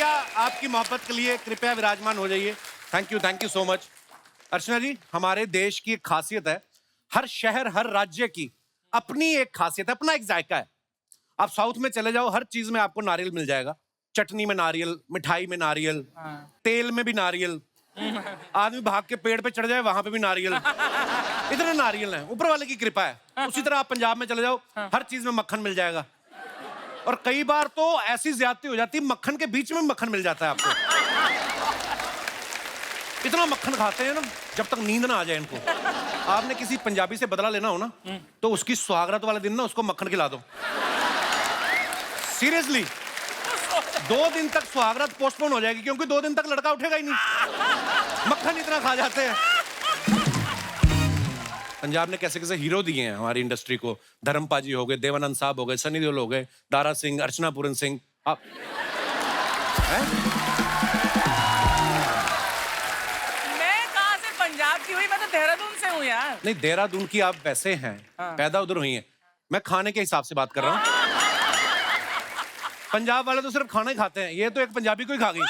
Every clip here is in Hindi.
शुक्रिया आपकी मोहब्बत के लिए, कृपया विराजमान हो जाइए। Thank you so much. Archana ji, हमारे देश की एक खासियत है, हर शहर हर राज्य की अपनी एक खासियत है, अपना एक जायका है। आप साउथ में चले जाओ, हर चीज में आपको नारियल मिल जाएगा। चटनी में नारियल, मिठाई में नारियल, तेल में भी नारियल, आदमी भाग के पेड़ पे चढ़ जाए वहां पे भी नारियल। इतने नारियल हैं, ऊपर वाले की कृपा है। उसी तरह आप पंजाब में चले जाओ, हर चीज में मक्खन मिल जाएगा। और कई बार तो ऐसी ज्यादती हो जाती है, मक्खन के बीच में मक्खन मिल जाता है आपको। इतना मक्खन खाते हैं ना, जब तक नींद ना आ जाए इनको। आपने किसी पंजाबी से बदला लेना हो ना, तो उसकी सुहागरात वाले दिन ना उसको मक्खन खिला दो। सीरियसली, 2 दिन तक सुहागरात पोस्टपोन हो जाएगी, क्योंकि 2 दिन तक लड़का उठेगा ही नहीं, मक्खन इतना खा जाते हैं। पंजाब ने कैसे कैसे हीरो दिए हैं हमारी इंडस्ट्री को। धर्मपा जी हो गए, देवानंद साहब हो गए, सनी देओल हो गए, दारा सिंह, अर्चना पूरन सिंह। आप मैं कहाँ से पंजाब की हुई, मैं तो देहरादून से हूँ यार। नहीं, देहरादून की आप वैसे हैं, पैदा उधर हुई हैं। मैं खाने के हिसाब से बात कर रहा हूँ। पंजाब वाले तो सिर्फ खाना ही खाते हैं, ये तो एक पंजाबी को ही खा गई।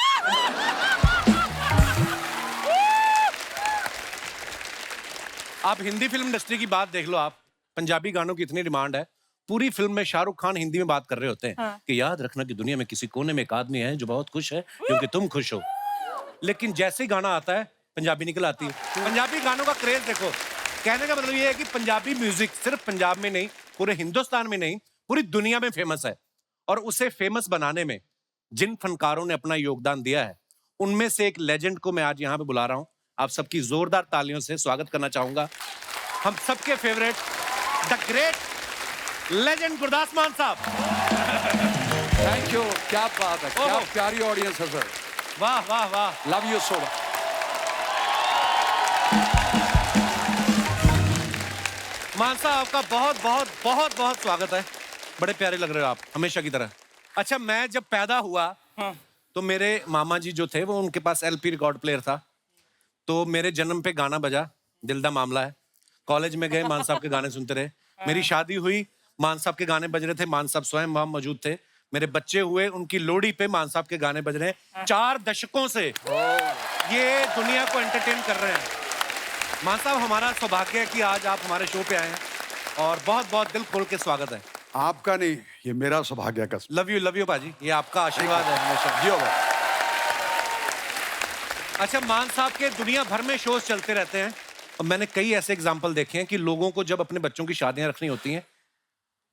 आप हिंदी फिल्म इंडस्ट्री की बात देख लो, आप पंजाबी गानों की इतनी डिमांड है, पूरी फिल्म में शाहरुख खान हिंदी में बात कर रहे होते हैं कि याद रखना कि दुनिया में किसी कोने में एक आदमी है जो बहुत खुश है क्योंकि तुम खुश हो। लेकिन जैसे ही गाना आता है, पंजाबी निकल आती है। पंजाबी गानों का क्रेज देखो। कहने का मतलब ये है कि पंजाबी म्यूजिक सिर्फ पंजाब में नहीं, पूरे हिंदुस्तान में नहीं, पूरी दुनिया में फेमस है। और उसे फेमस बनाने में जिन फनकारों ने अपना योगदान दिया है, उनमें से एक लेजेंड को मैं आज यहाँ पे बुला रहा हूँ। आप सबकी जोरदार तालियों से स्वागत करना चाहूंगा। हम सबके favourite, the great legend Gurdas मान साहब। थैंक यू, क्या बात है, क्या प्यारी ऑडियंस है सर। वाह वाह वाह, लव यू सो मच। मान साहब, आपका बहुत बहुत बहुत बहुत स्वागत है। बड़े प्यारे लग रहे हो आप, हमेशा की तरह। अच्छा, मैं जब पैदा हुआ तो मेरे मामा जी जो थे, वो उनके पास एलपी रिकॉर्ड प्लेयर था। तो मेरे जन्म पे गाना बजा, दिल दा मामला है। कॉलेज में गए, मान साहब के गाने सुनते रहे। मेरी शादी हुई, मान साहब के गाने बज रहे थे, मान साहब स्वयं वहां मौजूद थे। मेरे बच्चे हुए, उनकी लोहड़ी पे मान साहब के गाने बज रहे हैं। 4 दशकों से ये दुनिया को एंटरटेन कर रहे हैं। मान साहब, हमारा सौभाग्य है कि आज आप हमारे शो पे आए हैं, और बहुत बहुत दिल खोल के स्वागत है। आपका नहीं, ये मेरा सौभाग्य का। लव यू पाजी, ये आपका आशीर्वाद है हमेशा। जी होगा। अच्छा, मान साहब के दुनिया भर में शोज चलते रहते हैं, और मैंने कई ऐसे एग्जाम्पल देखे हैं कि लोगों को जब अपने बच्चों की शादियां रखनी होती हैं,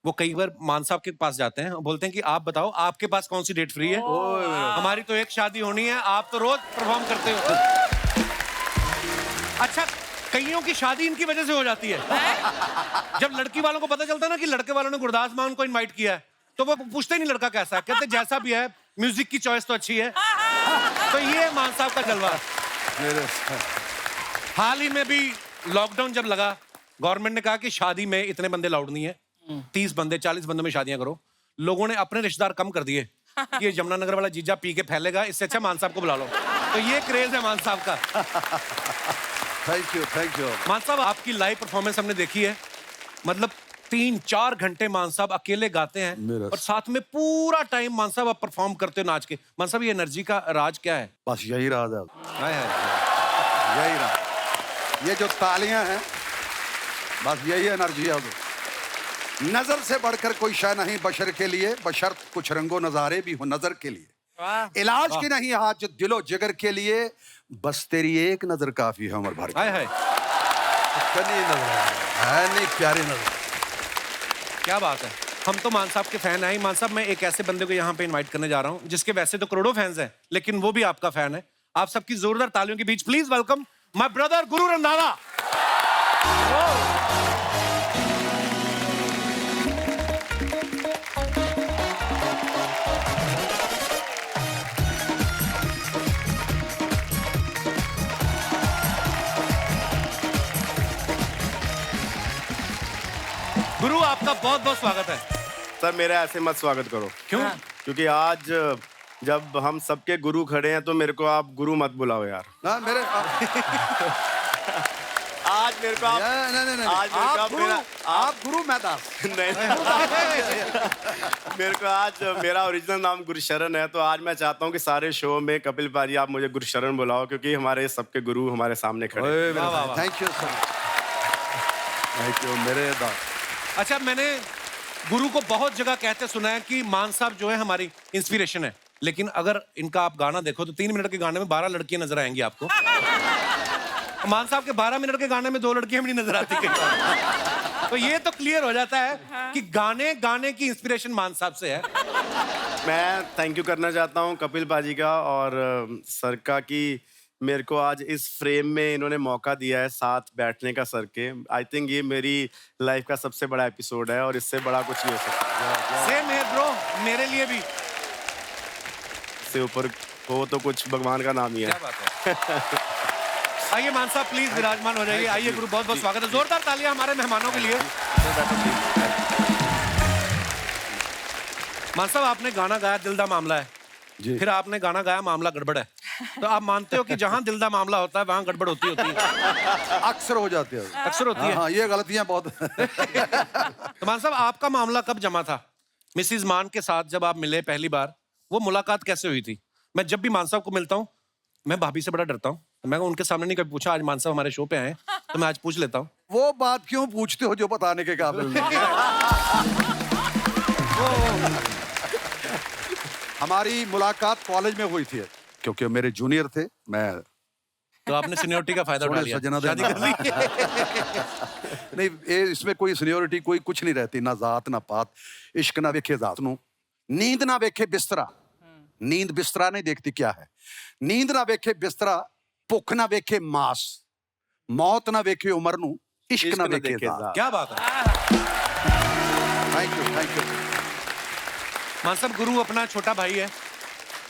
वो कई बार मान साहब के पास जाते हैं और बोलते हैं कि आप बताओ आपके पास कौन सी डेट फ्री है। हमारी तो एक शादी होनी है, आप तो रोज परफॉर्म करते हो। अच्छा, कईयों की शादी इनकी वजह से हो जाती है। जब लड़की वालों को पता चलता है ना कि लड़के वालों ने गुरदास मान को इनवाइट किया है, तो वो पूछते ही नहीं लड़का कैसा है, कहते जैसा भी है, म्यूजिक की चॉइस तो अच्छी है। तो ये मान साहब का जलवा। हाल ही में भी लॉकडाउन जब लगा, गवर्नमेंट ने कहा कि शादी में इतने बंदे लाउड नहीं है, 30 बंदे 40 बंदों में शादियां करो। लोगों ने अपने रिश्तेदार कम कर दिए कि ये यमुनानगर वाला जीजा पी के फैलेगा, इससे अच्छा मान साहब को बुला लो। तो ये क्रेज है मान साहब का। Thank you. मान साहब, आपकी लाइव परफॉर्मेंस हमने देखी है, मतलब 3-4 घंटे मान साहब अकेले गाते हैं, और साथ में पूरा टाइम मान साहब आप परफॉर्म करते हो नाच के। मान साहब, ये एनर्जी का राज क्या है? बस यही राज है, हाय हाय। यही राज। ये जो तालियां हैं, बस यही एनर्जी है। नजर से बढ़कर कोई शय नहीं बशर के लिए, बशर्त कुछ रंगो नजारे भी हो नजर के लिए। इलाज की नहीं हाजत दिलो जिगर के लिए, बस तेरी एक नजर काफी है उम्र भर की। हाय हाय, है नहीं प्यारी नजर। क्या बात है। हम तो मान साहब के फैन हैं। मान साहब, मैं एक ऐसे बंदे को यहाँ पे इनवाइट करने जा रहा हूँ जिसके वैसे तो करोड़ों फैंस हैं, लेकिन वो भी आपका फैन है। आप सबकी जोरदार तालियों के बीच please welcome my brother Guru Randhawa. गुरु, आपका बहुत बहुत स्वागत है। सर, मेरा ऐसे मत स्वागत करो। क्यों? क्योंकि आज जब हम सबके गुरु खड़े हैं तो मेरे को आप गुरु मत बुलाओ यार। ना मेरे आज आज मेरे को आप नहीं आज मेरे को आप गुरु, मेरा आप गुरु मैं दास। नहीं मेरे को आज मेरा ओरिजिनल नाम गुरशरण है, तो आज मैं चाहता हूँ कि सारे शो में कपिल पाजी आप मुझे गुरशरण बुलाओ, क्योंकि हमारे सबके गुरु हमारे सामने खड़े हैं। Thank you sir, thank you मेरे दास। अच्छा, मैंने गुरु को बहुत जगह कहते सुना है कि मान साहब जो है हमारी इंस्पिरेशन है, लेकिन अगर इनका आप गाना देखो तो 3 मिनट के गाने में 12 लड़कियां नजर आएंगी आपको। मान साहब के 12 मिनट के गाने में 2 लड़कियां भी नहीं नजर आती कहीं। तो ये तो क्लियर हो जाता है कि गाने की इंस्पिरेशन मान साहब से है। मैं थैंक यू करना चाहता हूँ कपिल पाजी का और सर का कि मेरे को आज इस फ्रेम में इन्होंने मौका दिया है साथ बैठने का सर के। आई थिंक ये मेरी लाइफ का सबसे बड़ा एपिसोड है और इससे बड़ा कुछ नहीं हो सकता। सेम है ब्रो, मेरे लिए भी। इससे ऊपर हो तो कुछ भगवान का नाम ही है। क्या बात है। आइए मान साहब प्लीज विराजमान हो जाइए। आइए गुरु, बहुत बहुत स्वागत है। जोरदार तालियां हमारे मेहमानों के लिए। मान साहब, आपने गाना गाया दिल दा मामला है जी। फिर आपने गाना गाया मामला गड़बड़ है, तो आप मानते हो कि जहां दिल दा मामला होता है वहां गड़बड़ होती है? अक्सर हो जाते हैं, अक्सर होती है। हाँ, ये गलतियां बहुत। तो मान साहब, आपका मामला कब जमा था मिसिज मान के साथ? जब आप मिले पहली बार, वो मुलाकात कैसे हुई थी? मैं जब भी मान साहब को मिलता हूँ, मैं भाभी से बड़ा डरता हूँ। मैं उनके सामने नहीं कभी पूछा, आज मान साहब हमारे शो पे आए तो मैं आज पूछ लेता हूँ। वो बात क्यों पूछते हो जो बताने के काबिल नहीं? हमारी मुलाकात कॉलेज में हुई थी, क्योंकि मेरे जूनियर थे। मैं तो आपने सीनियरिटी का फायदा उठा लिया, शादी कर ली। नहीं, इसमें कोई सीनियोरिटी कोई कुछ नहीं रहती, ना जात ना पात। इश्क ना वेखे जात नू, नींद ना वेखे बिस्तरा। नींद बिस्तरा नहीं देखती क्या है। नींद ना वेखे बिस्तरा, भुख ना वेखे मास, मौत ना वेखे उमर नू, इश्क ना वेखे जात। क्या बात है। Thank you, thank you. मान साहब, गुरु अपना छोटा भाई है,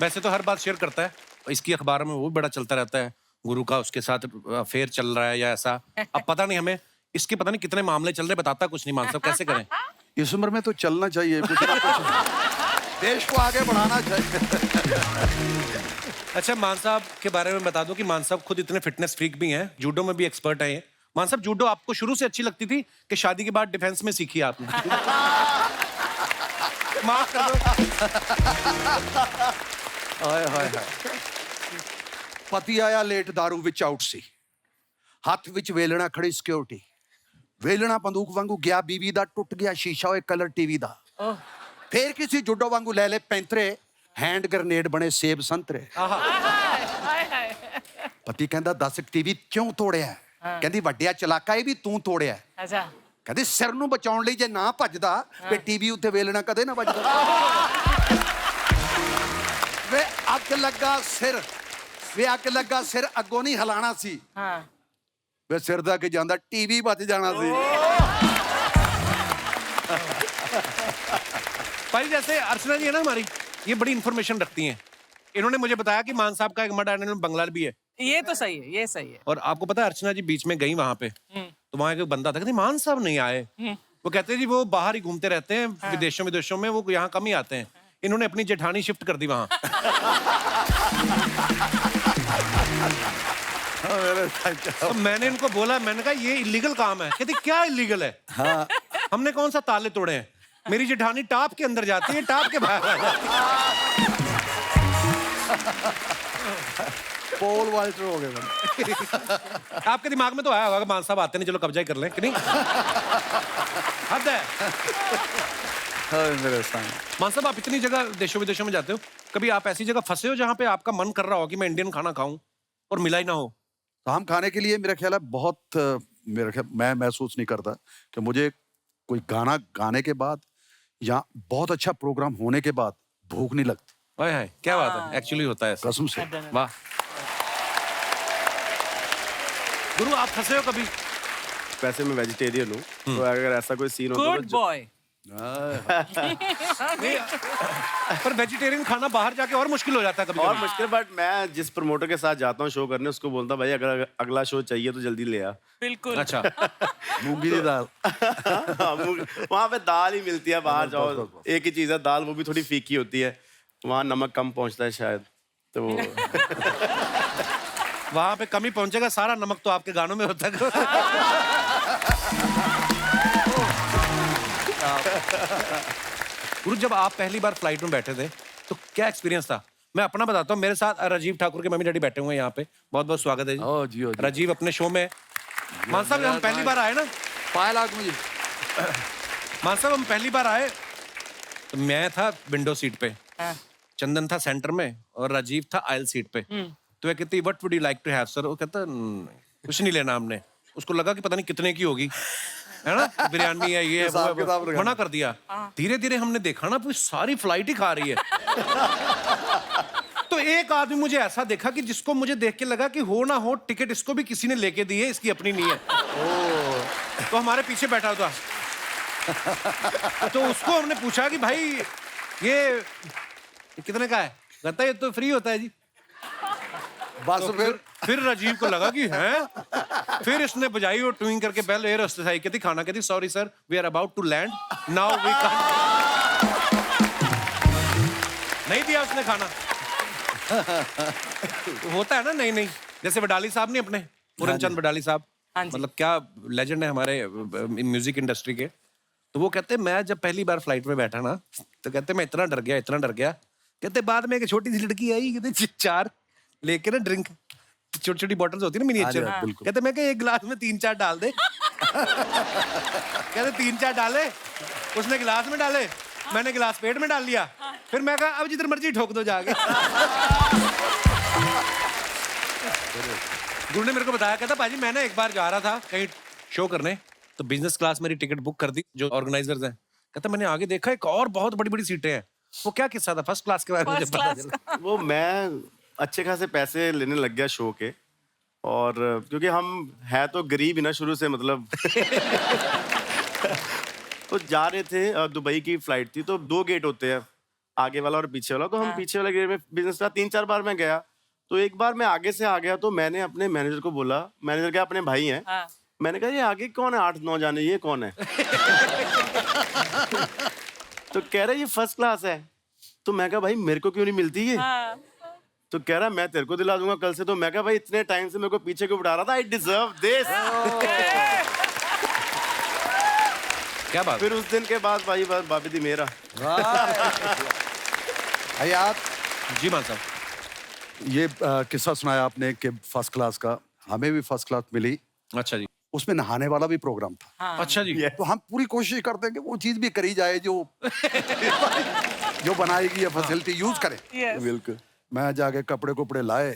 वैसे तो हर बात शेयर करता है, इसकी अखबार में वो भी बड़ा चलता रहता है गुरु का उसके साथ अफेयर चल रहा है या ऐसा। अब पता नहीं हमें इसके पता नहीं कितने मामले चल रहे, बताता कुछ नहीं। मान साहब, कैसे करें? इस उम्र में तो चलना चाहिए, कुछ ना कुछ देश को आगे बढ़ाना चाहिए। अच्छा, मान साहब के बारे में बता दो कि मान साहब खुद इतने फिटनेस फ्रीक भी हैं, जूडो में भी एक्सपर्ट हैं ये। मान साहब, जूडो आपको शुरू से अच्छी लगती थी कि शादी के बाद डिफेंस में सीखी आपने? माफ कर दो। हाय हाय हाय। पति आया लेट दारू विच आउट सी, हथ विच वेलना खड़ी सिक्योरिटी, वेलना बंदूक वांगू गया बीवी दा, टुट गया शीशा होए कलर टीवी दा। फिर किसी जुडो वांगू ले ले पैंतरे, हैंड ग्रेनेड बने सेब संतरे। पति कहंदा 10 टीवी क्यों तोड़िया? कहंदी वड्डिया चलाका ये भी तू तोड़िया। अच्छा, कहंदी सिर नूं बचाउण लई जे ना भजदा ते टीवी उत्ते वेलना कदे ना वजदा। वे अग लगा सिर, वे अग लगा सिर, अगों नहीं हिलाना सी। हाँ। वे सिर दा के जांदा टीवी बच जाना सी। भाई, जैसे अर्चना जी है ना हमारी, ये बड़ी इंफॉर्मेशन रखती हैं। इन्होंने मुझे बताया कि मान साहब का एक मड आइलैंड में बंगला भी है। ये तो सही है, ये सही है। और आपको पता है, अर्चना जी बीच में गई वहां पे, तो वहां एक बंदा था, कहते मान साहब नहीं आए। वो कहते जी वो बाहर ही घूमते रहते हैं, विदेशों विदेशों में, वो यहाँ कम ही आते हैं। इन्होंने अपनी जेठानी शिफ्ट कर दी वहां। तो मैंने इनको बोला, मैंने कहा ये इलीगल काम है। कहती क्या इलीगल है? हाँ। हमने कौन सा ताले तोड़े हैं? मेरी जेठानी टॉप के अंदर जाती है, टॉप के बाहर आ जाती है। पोल वाल्टर हो गए। आपके दिमाग में तो आया होगा मान साहब आते नहीं, चलो कब्जा ही कर लें, कि नहीं? हद है। मेरे सामने मान साहब, आप इतनी जगह देशों विदेशों में जाते हो, कभी आप ऐसी जगह फंसे हो जहां पे आपका मन कर रहा हो कि मैं इंडियन खाना खाऊं और मिला ही ना हो? तो हम खाने के लिए मेरा ख्याल है बहुत, मेरा ख्याल मैं महसूस नहीं करता कि मुझे कोई गाना गाने के बाद या बहुत अच्छा प्रोग्राम होने के बाद भूख नहीं लगती। हाय हाय, क्या बात है, एक्चुअली होता है ऐसा। कसम से। वाह। गुरु, आप फंसे हो कभी? वैसे मैं वेजिटेरियन हूँ, तो अगर ऐसा कोई सीन होता गुड बॉय। पर वेजिटेरियन खाना बाहर जाके और मुश्किल हो जाता है कभी और कभी। मुश्किल, बट मैं जिस प्रमोटर के साथ जाता हूँ शो करने, उसको बोलता भाई अगर अगला शो चाहिए तो जल्दी ले आ। बिल्कुल। अच्छा। मूंगी की दाल। वहाँ पे दाल ही मिलती है, बाहर जाओ एक ही चीज है दाल, वो भी थोड़ी फीकी होती है, वहाँ नमक कम पहुँचता है शायद, तो वहां पे कमी पहुंचेगा, सारा नमक तो आपके गानों में होता है। गुरु, जब आप पहली बार फ्लाइट में बैठे थे तो क्या एक्सपीरियंस था? मैं अपना बताता हूँ, मेरे साथ राजीव ठाकुर के मम्मी डैडी बैठे हुए हैं यहाँ पे। बहुत बहुत स्वागत है जी। ओ जी, राजीव अपने शो में। मान साहब, हम पहली बार आए ना, पायल आग मुझे। मान साहब हम पहली बार आए तो मैं था विंडो सीट पे, चंदन था सेंटर में और राजीव था आयल सीट पे। तो वह कहती what would you like to have sir? वो कहता कुछ नहीं लेना हमने। उसको लगा कि पता नहीं कितने की होगी, है ना, बिरयानी है, ये है, वो है, मना कर दिया। धीरे धीरे हमने देखा ना पूरी सारी फ्लाइट ही खा रही है। तो एक आदमी मुझे ऐसा देखा कि जिसको मुझे देख के लगा कि हो ना हो टिकट इसको भी किसी ने लेके दी है, इसकी अपनी नहीं है। तो हमारे पीछे बैठा था। तो उसको हमने पूछा कि भाई ये कितने का है? कहता है ये तो फ्री होता है जी। बस तो फिर राजीव को लगा कि हैं। फिर इसने बजाई और ट्विंग करके बेल एयर होस्टेस आई, कहती खाना, कहती sorry sir we are about to land now we can. नहीं दिया उसने खाना। होता है ना, नहीं जैसे वडाली साहब नहीं अपने पूरनचंद वडाली साहब, मतलब क्या लेजेंड है हमारे म्यूजिक इंडस्ट्री के। तो वो कहते मैं जब पहली बार फ्लाइट में बैठा ना तो कहते मैं इतना डर गया कहते बाद में एक छोटी सी लड़की आई, कहते 4 लेके ना ड्रिंक, छोटी छोटी बॉटल्स होती है ना मिनिएचर, कहते मैं एक गिलास में 3-4 डाल दे। कहते 3-4 डाले, उसने गिलास में डाले, मैंने गिलास पेट में डाल लिया। फिर मैं कहा अब जिधर मर्जी ठोक दो जाके। गुरु ने मेरे को बताया, कहता पाजी मैं ना एक बार जा रहा था कहीं शो करने, तो बिजनेस क्लास मेरी टिकट बुक कर दी जो ऑर्गेनाइजर्स हैं। कहता मैंने आगे देखा एक और बहुत बड़ी बड़ी सीटें हैं। वो क्या किस्सा था फर्स्ट क्लास के बारे में मुझे पता चला। वो मैं अच्छे खासे पैसे लेने लग गया शो के, और क्योंकि हम है तो गरीब ही ना शुरू से, मतलब तो जा रहे थे, दुबई की फ्लाइट थी, तो 2 गेट होते हैं, आगे वाला और पीछे वाला। तो हम पीछे वाले गेट में बिजनेस क्लास 3-4 बार मैं गया। तो एक बार मैं आगे से आ गया, तो मैंने अपने मैनेजर को बोला, मैनेजर क्या अपने भाई हैं, मैंने कहा ये आगे कौन है 8-9 जाने, ये कौन है? तो कह रहा ये फर्स्ट क्लास है। तो मैं कहा भाई मेरे को क्यों नहीं मिलती ये? तो कह रहा मैं तेरे को दिला दूंगा कल से। तो मैं कहा भाई इतने टाइम से मेरे को पीछे क्यों बिठा रहा था, आई डिजर्व दिस। क्या बात। फिर उस दिन के बाद भाई बाबी दी मेरा। यार जी मान साहब, ये किस्सा सुनाया आपने कि फर्स्ट क्लास का, हमें भी फर्स्ट क्लास मिली। अच्छा जी। उसमें नहाने वाला भी प्रोग्राम था। अच्छा जी। तो हम पूरी कोशिश करते हैं कि वो चीज भी करी जाए जो जो बनाएगी ये फैसिलिटी यूज करें। बिल्कुल। मैं जाके कपड़े कुपड़े लाए,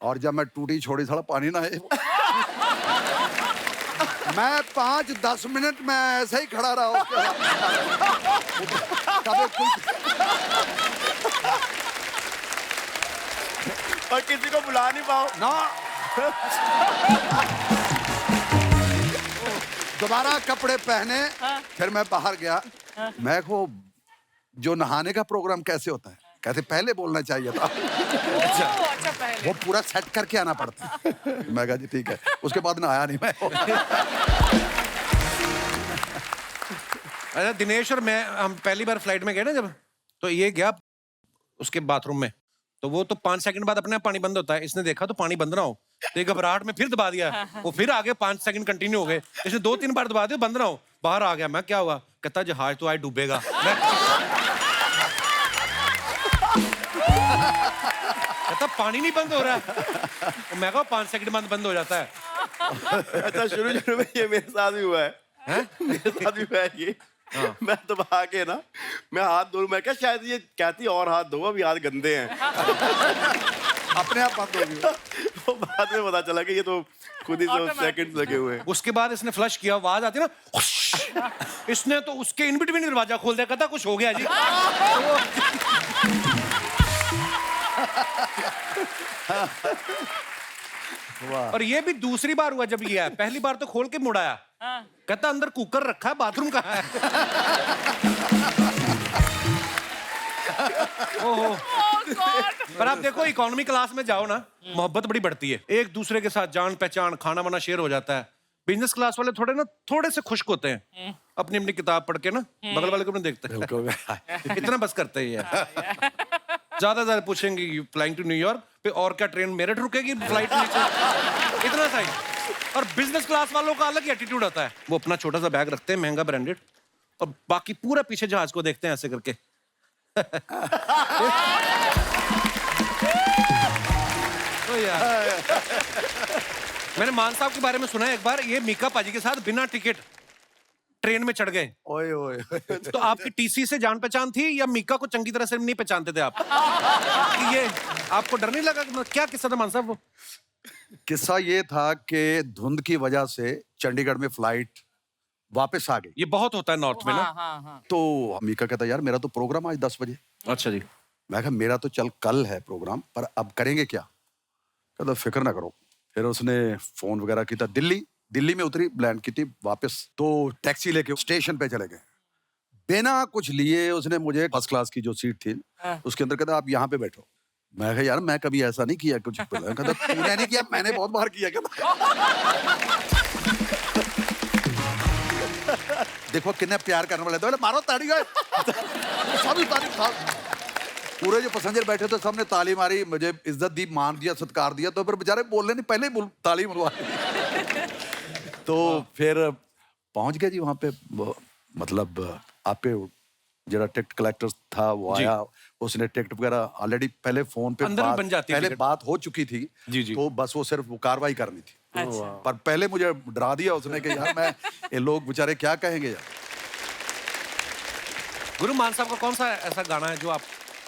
और जब मैं टूटी छोड़ी थोड़ा पानी ना है, मैं 5-10 मिनट में ऐसे ही खड़ा रहा उसके साथ। और किसी को बुला नहीं पाओ ना। दोबारा कपड़े पहने, फिर मैं बाहर गया। मैं को जो नहाने का प्रोग्राम कैसे होता है, कहते पहले बोलना चाहिए था। अच्छा पहले वो पूरा सेट करके आना पड़ता है। मैं कहा जी ठीक है। उसके बाद नहाया नहीं मैं। अच्छा दिनेश और मैं हम पहली बार फ्लाइट में गए ना जब, तो ये गया उसके बाथरूम में, तो वो तो 5 सेकंड बाद अपने आप पानी बंद होता है। इसने देखा तो पानी बंद ना हो, तो घबराहट में फिर दबा दिया। वो फिर आगे 5 सेकंड कंटिन्यू हो गए। इसने 2-3 बार दबा दिया, बंद ना हो। बाहर आ गया। मैं क्या हुआ? कहता जहाज तो आज डूबेगा। कहता पानी नहीं बंद हो रहा है। मैं कहा 5 सेकंड बाद बंद हो जाता है। अच्छा शुरू में ये मेरे साथ भी हुआ है। मेरे साथ भी हुआ है ये। मैं दबा के ना, मैं हाथ धो, मैं क्या शायद ये कहती और हाथ धो, अभी हाथ गंदे हैं। अपने आप बंद हो गया। तो बाद में पता चला कि ये तो खुद ही 2 सेकंड लगे हुए हैं। उसके बाद इसने फ्लश किया, आवाज आती ना, इसने तो उसके इन बिटवीन दरवाजा खोल दिया। कहता कुछ हो गया जी। और ये भी दूसरी बार हुआ जब ये आया। पहली बार तो खोल के मुड़ाया। कहता अंदर कुकर रखा है, बाथरूम कहाँ है? ओहो। पर आप देखो इकोनॉमी क्लास में जाओ ना, मोहब्बत बड़ी बढ़ती है, एक दूसरे के साथ जान पहचान, खाना वाना शेयर हो जाता है। बिजनेस क्लास वाले थोड़े से खुश्क होते हैं, अपनी अपनी किताब पढ़ के ना, बगल वाले को नहीं देखते। इतना बस करते ही है। ज्यादा पूछेंगे फ्लाइंग टू न्यूयॉर्क पे और क्या ट्रेन मेरठ रुकेगी फ्लाइट नीचे, इतना सा ही। और बिजनेस क्लास वालों का अलग ही एटीट्यूड आता है, वो अपना छोटा सा बैग रखते हैं महंगा ब्रांडेड, और बाकी पूरा पीछे जहाज को देखते हैं ऐसे करके। तो यार मैंने मान साहब के बारे में सुना है, एक बार ये मीका पाजी के साथ बिना टिकट ट्रेन में चढ़ गए। ओए ओए तो आपकी टीसी से जान पहचान थी या मीका को चंगी तरह से नहीं पहचानते थे आप? कि ये आपको डर नहीं लगा? क्या किस्सा था मान साहब वो? किस्सा ये था कि धुंध की वजह से चंडीगढ़ में फ्लाइट वापस आ गई। ये बहुत होता है नॉर्थ में ना। हाँ। तो मीका कहता यार मेरा तो प्रोग्राम आज 10 बजे। अच्छा जी। मैं कहा मेरा तो चल कल है प्रोग्राम, पर अब करेंगे क्या? कहता फिक्र ना करो। फिर उसने फोन वगैरह किया, दिल्ली में उतरी, लैंड की थी वापस, तो टैक्सी लेके स्टेशन पे चले गए। बिना कुछ लिए उसने मुझे फर्स्ट क्लास की जो सीट थी उसके अंदर कहता आप यहाँ पे बैठो। मैं कहा यार मैं कभी ऐसा नहीं किया कुछ। कहता तूने नहीं किया, मैंने बहुत बार किया। कहता देखो कितने प्यार करने वाले थे, मारो ताड़ी गए सभी तारीफ था। पूरे जो पैसेंजर बैठे थे सबने ताली मारी, मुझे इज्जत दी, मान दिया, सत्कार दिया। तो फिर बेचारे बोलने नहीं, पहले ही ताली मरवा। तो फिर पहुंच गए जी वहां पे, मतलब आपे जरा टिकट कलेक्टर था वो आया, उसने टिकट वगैरह ऑलरेडी पहले फोन पे अंदर बन जाती पहले टिकट। बात हो चुकी थी जी। तो बस वो सिर्फ वो कार्रवाई करनी थी। अच्छा। पर पहले मुझे डरा दिया उसने कि यार मैं ये लोग बेचारे क्या कहेंगे यार। गुरु मान साहब का कौन सा ऐसा गाना है जो आप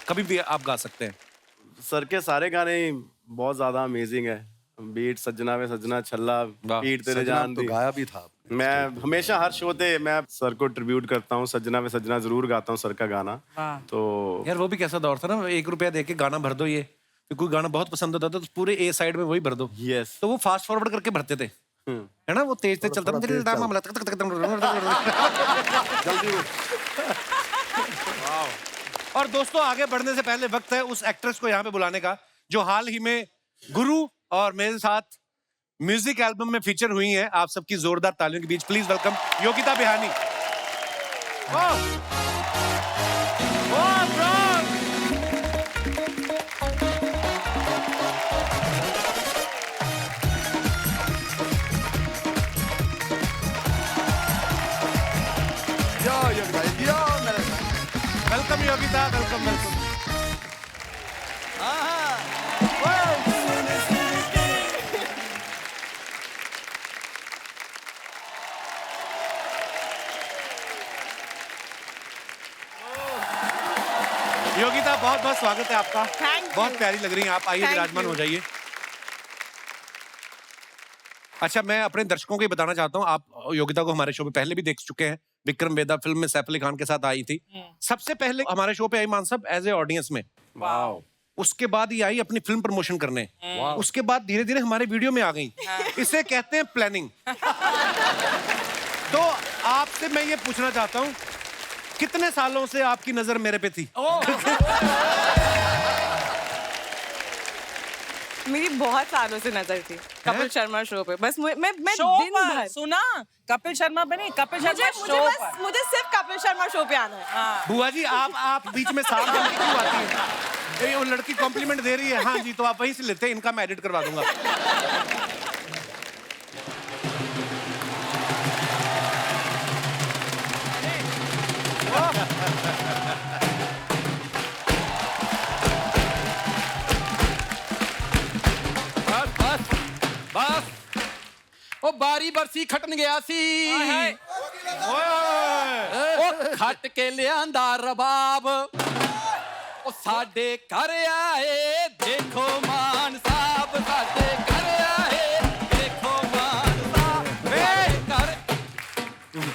कभी भी आप गा सकते हैं? सर के सारे गाने बहुत ज्यादा अमेजिंग है। बीट सजना वे सजना छल्ला, वाह। पीट तेरे सजना जान तो दी। गाया भी था। मैं हमेशा हर शो पे मैं सर को ट्रिब्यूट करता हूँ, सजना वे सजना जरूर गाता हूँ सर का गाना। वाह। तो यार वो भी कैसा दौर था ना, 1 रुपया दे के गाना भर दो, ये तो कोई गाना बहुत पसंद होता था तो पूरे ए साइड में वही भर दो। यस। तो वो फास्ट फॉरवर्ड करके भरते थे, है ना, वो तेज तेज चलता थोड़ा तेज चल। मामला। जल्दी और दोस्तों आगे बढ़ने से पहले वक्त है उस एक्ट्रेस को यहाँ पे बुलाने का जो हाल ही में गुरु और मेरे साथ म्यूजिक एल्बम में फीचर हुई है। आप सबकी जोरदार तालियों के बीच प्लीज वेलकम योगिता बिहानी। वाह! वाह, bro! Welcome Yogita, welcome welcome. Yogita बहुत बहुत स्वागत है आपका। Thank you. बहुत प्यारी लग रही हैं आप, आइए Thank विराजमान you. हो जाइए। अच्छा मैं अपने दर्शकों को ये बताना चाहता हूँ, आप योगिता को हमारे शो में पहले भी देख चुके हैं, विक्रम वेदा फिल्म में सैफ अली खान के साथ आई थी। सबसे पहले हमारे शो पे आई मान साहब एज ए ऑडियंस में, वाओ। उसके बाद ये आई अपनी फिल्म प्रमोशन करने, उसके बाद धीरे धीरे हमारे वीडियो में आ गई। इसे कहते हैं प्लानिंग। तो आपसे मैं ये पूछना चाहता हूँ, कितने सालों से आपकी नजर मेरे पे थी? मेरी बहुत सालों से नजर थी कपिल शर्मा शो पे। बस मैं शो दिन पर भर सुना, कपिल शर्मा पे नहीं, कपिल शर्मा मुझे शो बस पर। मुझे सिर्फ कपिल शर्मा शो पे आना है। हाँ। बुआ जी आप बीच में साफ जल्दी क्यों आती है? ये वो लड़की कॉम्प्लीमेंट दे रही है। हाँ जी, तो आप वहीं से लेते हैं, इनका मैं एडिट करवा दूंगा। बस ਉਹ ਬਾਰੀ ਬਰਸੀ ਖਟਣ ਗਿਆ ਸੀ ਉਹ ਖੱਟ ਕੇ ਲਿਆਂਦਾ ਰਬਾਬ ਉਹ ਸਾਡੇ ਘਰ ਆਏ ਦੇਖੋ ਮਾਨ ਸਾਹਿਬ ਸਾਡੇ ਘਰ ਆਏ ਦੇਖੋ ਮਾਨ ਸਾਹਿਬ ਘਰ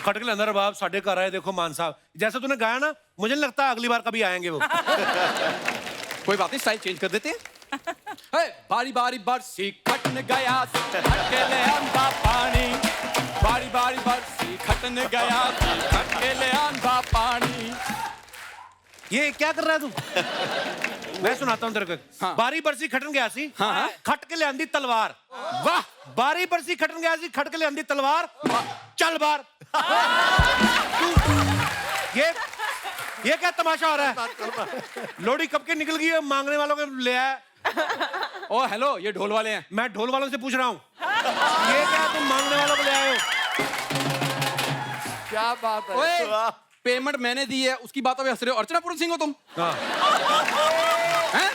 खटक ले अंदर बाप, साढ़े घर आए देखो मान साहब। जैसे तूने गाया ना, मुझे नहीं लगता अगली बार कभी आएंगे वो। कोई बात नहीं, स्टाइल चेंज कर देते हैं। बारी बारी बरसी खटन गया खट के ले आंदा पानी बारी बारी बरसी खटन गया खट के ले आंदा पानी। ये क्या कर रहा है तू? मैं सुनाता हूँ तेरे को। हाँ। बारी बरसी खटन गया सी, हाँ। खट के ले आंदी तलवार। वाह बारी बरसी खटन गया सी, खट के ले आंदी तलवार, चल बार। ये क्या तमाशा हो रहा है? लोहड़ी कब के निकल गई है, मांगने वालों के ले आया। ओ हेलो, ये ढोल वाले हैं। मैं ढोल वालों से पूछ रहा हूँ, ये क्या तुम मांगने वालों को ले आए हो? क्या बात है। ओए, पेमेंट मैंने दी है, उसकी बातों पे हंस रहे हो। अर्चना पूरन सिंह हो तुम? हाँ। हैं?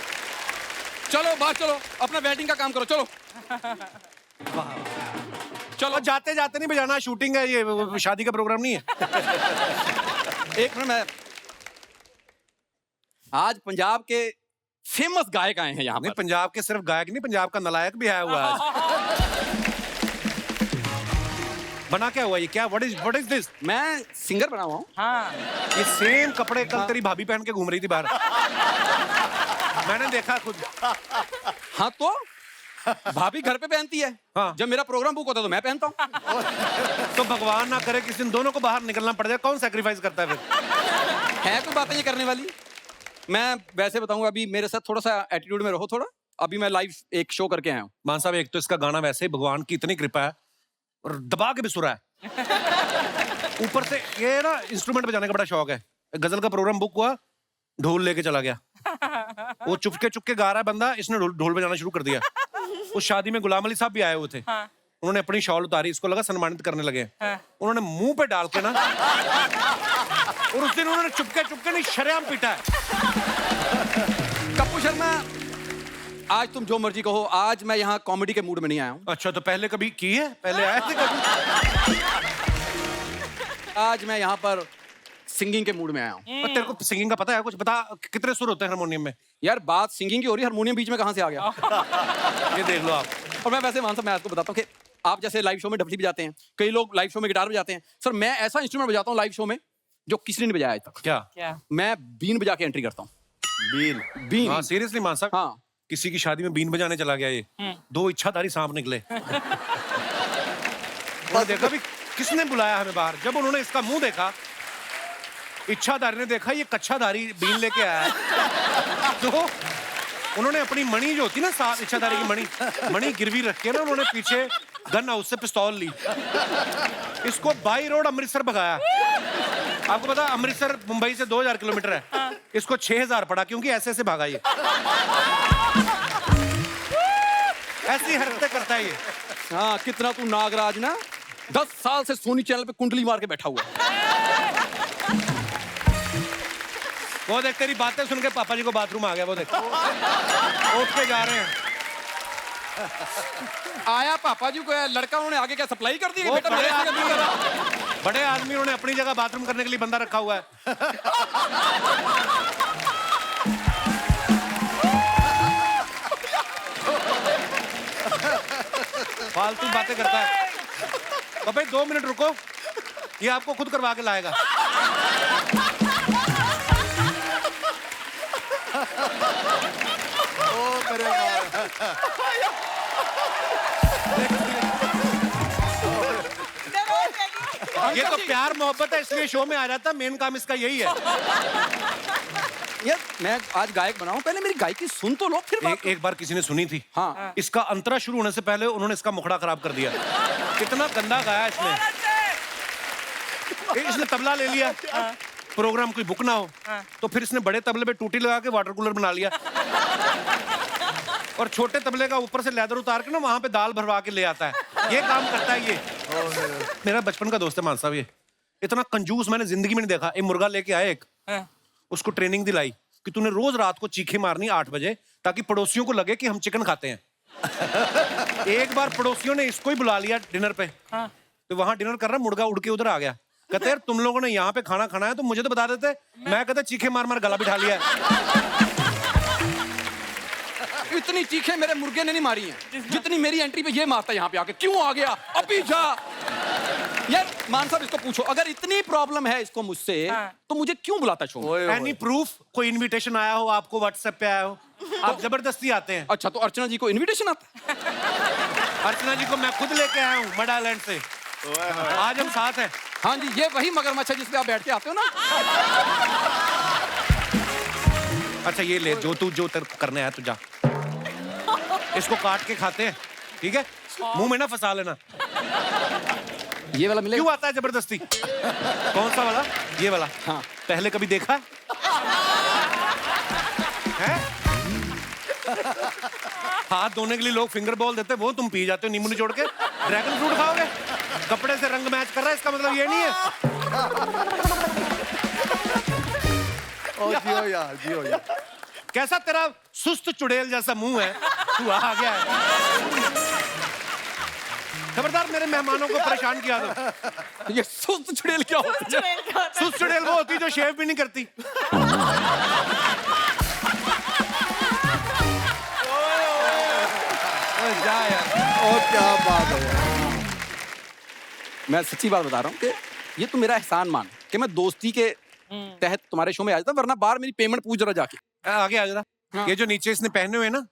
चलो बाहर चलो, अपना वेटिंग का काम करो, चलो। चलो, जाते जाते नहीं बजाना, शूटिंग है ये, शादी का प्रोग्राम नहीं है। एक मिनट, मैं आज पंजाब के फेमस गायक आए हैं यहाँ नहीं, पर। पंजाब के सिर्फ गायक नहीं, पंजाब का नलायक भी आया हुआ है आज। बना क्या हुआ ये? क्या व्हाट इज दिस? मैं सिंगर बना हुआ हूँ। हाँ ये सेम कपड़े कल तेरी भाभी पहन के घूम रही थी बाहर। मैंने देखा खुद। हाँ तो भाभी घर पे पहनती है, हाँ। जब मेरा प्रोग्राम बुक होता है तो मैं पहनता हूँ। तो भगवान ना करे किसी दिन दोनों को बाहर निकलना पड़ जाए, कौन सैक्रिफाइस करता है फिर? है कोई बातें ये करने वाली? मैं वैसे बताऊंगा, अभी मेरे साथ थोड़ा सा एटीट्यूड में रहो थोड़ा। अभी मैं लाइव एक शो करके आया हूँ। मान साहब, एक तो इसका गाना वैसे ही भगवान की इतनी कृपा है और दबा के भी सुरा है। ऊपर से ये ना इंस्ट्रूमेंट बजाने का बड़ा शौक है। गजल का प्रोग्राम बुक हुआ, ढोल लेके चला गया। वो चुपके गा रहा है बंदा, इसने ढोल बजाना शुरू कर दिया। उस शादी में गुलाम अली साहब भी आए हुए थे। उन्होंने अपनी शॉल उतारी, इसको लगा सम्मानित करने लगे। उन्होंने मुंह पे डाल के ना, और उस दिन उन्होंने चुपके नहीं शरेआम पीटा है। कप्पू शर्मा, आज तुम जो मर्जी कहो, आज मैं यहाँ कॉमेडी के मूड में नहीं आया हूँ। अच्छा, तो पहले कभी की है? पहले आए थे कभी? आज मैं यहाँ पर सिंगिंग के मूड में आया हूँ। तेरे को सिंगिंग का पता है कुछ? बता, कितने सुर होते हैं हारमोनियम में? यार बात सिंगिंग की हो रही है, हारमोनियम बीच में कहाँ से आ गया? ये देख लो आप। और मैं वैसे मानसा, मैं आपको बताता हूँ कि आप जैसे लाइव शो में डफली बजाते हैं, कई लोग लाइव शो में गिटार बजाते हैं। सर मैं ऐसा इंस्ट्रूमेंट बजाता हूँ लाइव शो में जो किसी ने नहीं बजाया आज तक। क्या? क्या? मैं बीन बजा के एंट्री करता हूँ। बीन। बीन। हाँ, सीरियसली मान साहब, हाँ। किसी की शादी में बीन बजाने चला गया ये, 2 इच्छाधारी सांप निकले। उन्होंने देखा भी किसने बुलाया हमें बाहर। जब उन्होंने इसका मुंह देखा, इच्छाधारी ने देखा ये कच्छाधारी बीन लेके आया है, तो उन्होंने अपनी मणि जो होती ना, साथ इच्छाधारी की मणि गिरवी रख के ना, उन्होंने पीछे गन हाउस से पिस्तौल ली, इसको बाई रोड अमृतसर भगाया। आपको पता अमृतसर मुंबई से 2000 किलोमीटर है, इसको 6000 पड़ा, क्योंकि ऐसे ऐसे भागा ये। ऐसी हरकतें करता है ये। हाँ, कितना तू नागराज ना 10 साल से सोनी चैनल पे कुंडली मार के बैठा हुआ है। वो देख, तेरी बातें सुन के पापा जी को बाथरूम आ गया। वो देख, उठ के जा रहे हैं। आया पापा जी को, लड़का उन्होंने आगे क्या सप्लाई कर दी? वो बेटा बड़े मेरे से आदमी, बड़े आदमी उन्होंने अपनी जगह बाथरूम करने के लिए बंदा रखा हुआ है। फालतू बातें करता है। तो भाई 2 मिनट रुको, ये आपको खुद करवा के लाएगा। ओ मेरे God। ये तो प्यार मोहब्बत है, इसलिए शो में आ जाता। मेन काम इसका यही है। यार मैं आज गायक बनाऊं, पहले मेरी गायकी सुन तो लो, फिर बात एक बार किसी ने सुनी थी। हाँ। इसका अंतरा शुरू होने से पहले उन्होंने इसका मुखड़ा खराब कर दिया। कितना गंदा गाया इसने। इसने तबला ले लिया, प्रोग्राम कोई बुक ना हो, तो फिर इसने बड़े तबले पे टूटी लगा के वाटर कूलर बना लिया, और छोटे तबले का ऊपर से लेदर उतार के ना वहां पे दाल भरवा के ले आता है। ये काम करता है ये। मेरा बचपन का दोस्त है मान साहब, ये इतना कंजूस मैंने जिंदगी में नहीं देखा। एक मुर्गा लेके आए, एक उसको ट्रेनिंग दिलाई कि तूने रोज रात को चीखे मारनी 8 बजे, ताकि पड़ोसियों को लगे कि हम चिकन खाते हैं। एक बार पड़ोसियों ने इसको ही बुला लिया डिनर पे, तो वहां डिनर कर रहा, मुर्गा उड़ के उधर आ गया। कहते यार तुम लोगों ने यहाँ पे खाना खाना है तो मुझे तो बता देते। मैं कहता चीखे मार मार गला बिठा लिया है। इतनी चीखें मेरे मुर्गे ने नहीं मारी हैं जितनी मेरी एंट्री पे ये मारता है यहाँ पे आके। क्यों आ गया? अभी जा। यार मान साहब, इसको पूछो, अगर इतनी प्रॉब्लम है इसको मुझसे, तो मुझे क्यों बुलाता शो में? Any proof? कोई इनविटेशन आया हो आपको, व्हाट्सएप पे आया हो? आप जबरदस्ती आते हैं। अच्छा, तो अर्चना जी को इनविटेशन आता? अर्चना जी को मैं खुद लेके आया हूँ मड आइलैंड से। आज हम साथ हैं। हाँ जी, ये वही मगरमच्छ है जिस पे आप बैठ के आते हो ना। अच्छा ये ले, जो तेरे को करने आया तू जा। इसको काट के खाते हैं, ठीक है? मुंह में ना फंसा लेना। ये वाला मिलेगा? क्यों आता है जबरदस्ती? कौन सा वाला? ये वाला। हाँ। पहले कभी देखा है? हैं? हाथ धोने के लिए लोग फिंगर बॉल देते हैं, वो तुम पी जाते हो नींबू निचोड़ के। ड्रैगन फ्रूट खाओगे? कपड़े से रंग मैच कर रहा है, इसका मतलब ये नहीं है। ओ जियो यार, जियो यार। कैसा तेरा सुस्त चुड़ैल जैसा मुंह है, तू आ गया है। खबरदार मेरे मेहमानों को परेशान किया तो। ये सुस्त चुड़ैल क्या होती है? सुस्त चुड़ैल वो होती है जो शेव भी नहीं करती। जा यार। ओ क्या बात है यार। मैं सच्ची बात बता रहा हूँ कि ये तो मेरा एहसान मान कि मैं दोस्ती के तहत तुम्हारे शो में आया था, वरना बाहर मेरी पेमेंट पूछ रहा जाके। आगे आ जरा। हाँ। ये जो नीचे इसने पहने हुए ना,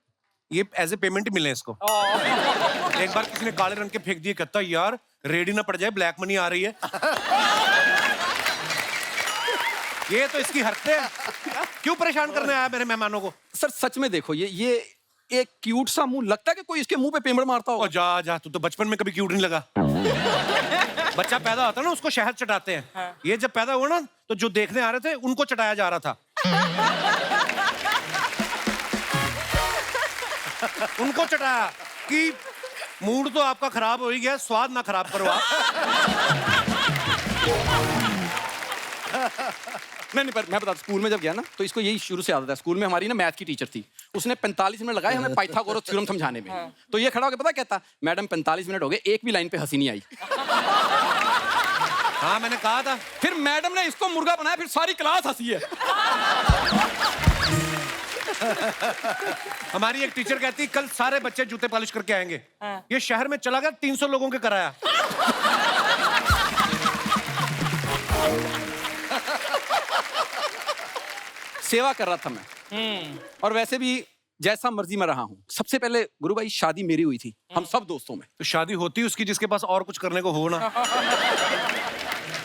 ये एज ए पेमेंट ही मिले इसको। एक बार किसी ने काले रंग के फेंक दिए, कहता यार रेडी ना पड़ जाए, ब्लैक मनी आ रही है। ये तो इसकी हरकतें हैं। क्यों परेशान करने आया मेरे मेहमानों को? सर सच में देखो, ये एक क्यूट सा मुंह लगता है कि कोई इसके मुंह पे पेमेंट मारता हो। ओ जा जा, तू तो बचपन में कभी क्यूट नहीं लगा। बच्चा पैदा होता है ना, उसको शहद चटाते हैं। हाँ। ये जब पैदा हुआ ना, तो जो देखने आ रहे थे उनको चटाया जा रहा था। उनको चटाया कि मूड तो आपका खराब हो ही गया, स्वाद ना खराब करो आप। नहीं पर मैं बता, स्कूल में जब गया ना तो इसको यही शुरू से आदत है। स्कूल में हमारी ना मैथ की टीचर थी, उसने 45 मिनट लगाए हमें पाइथागोरस थ्योरम समझाने में। तो ये खड़ा होकर पता कहता, मैडम 45 मिनट हो गए, एक भी लाइन पे हंसी नहीं आई। हाँ मैंने कहा था। फिर मैडम ने इसको मुर्गा बनाया, फिर सारी क्लास हंसी है। हमारी एक टीचर कहती कल सारे बच्चे जूते पॉलिश करके आएंगे। ये शहर में चला गया, 300 लोगों के कराया। सेवा कर रहा था मैं, और वैसे भी जैसा मर्जी मैं रहा हूँ। सबसे पहले गुरु भाई शादी मेरी हुई थी, हम सब दोस्तों में। तो शादी होती उसकी जिसके पास और कुछ करने को हो ना।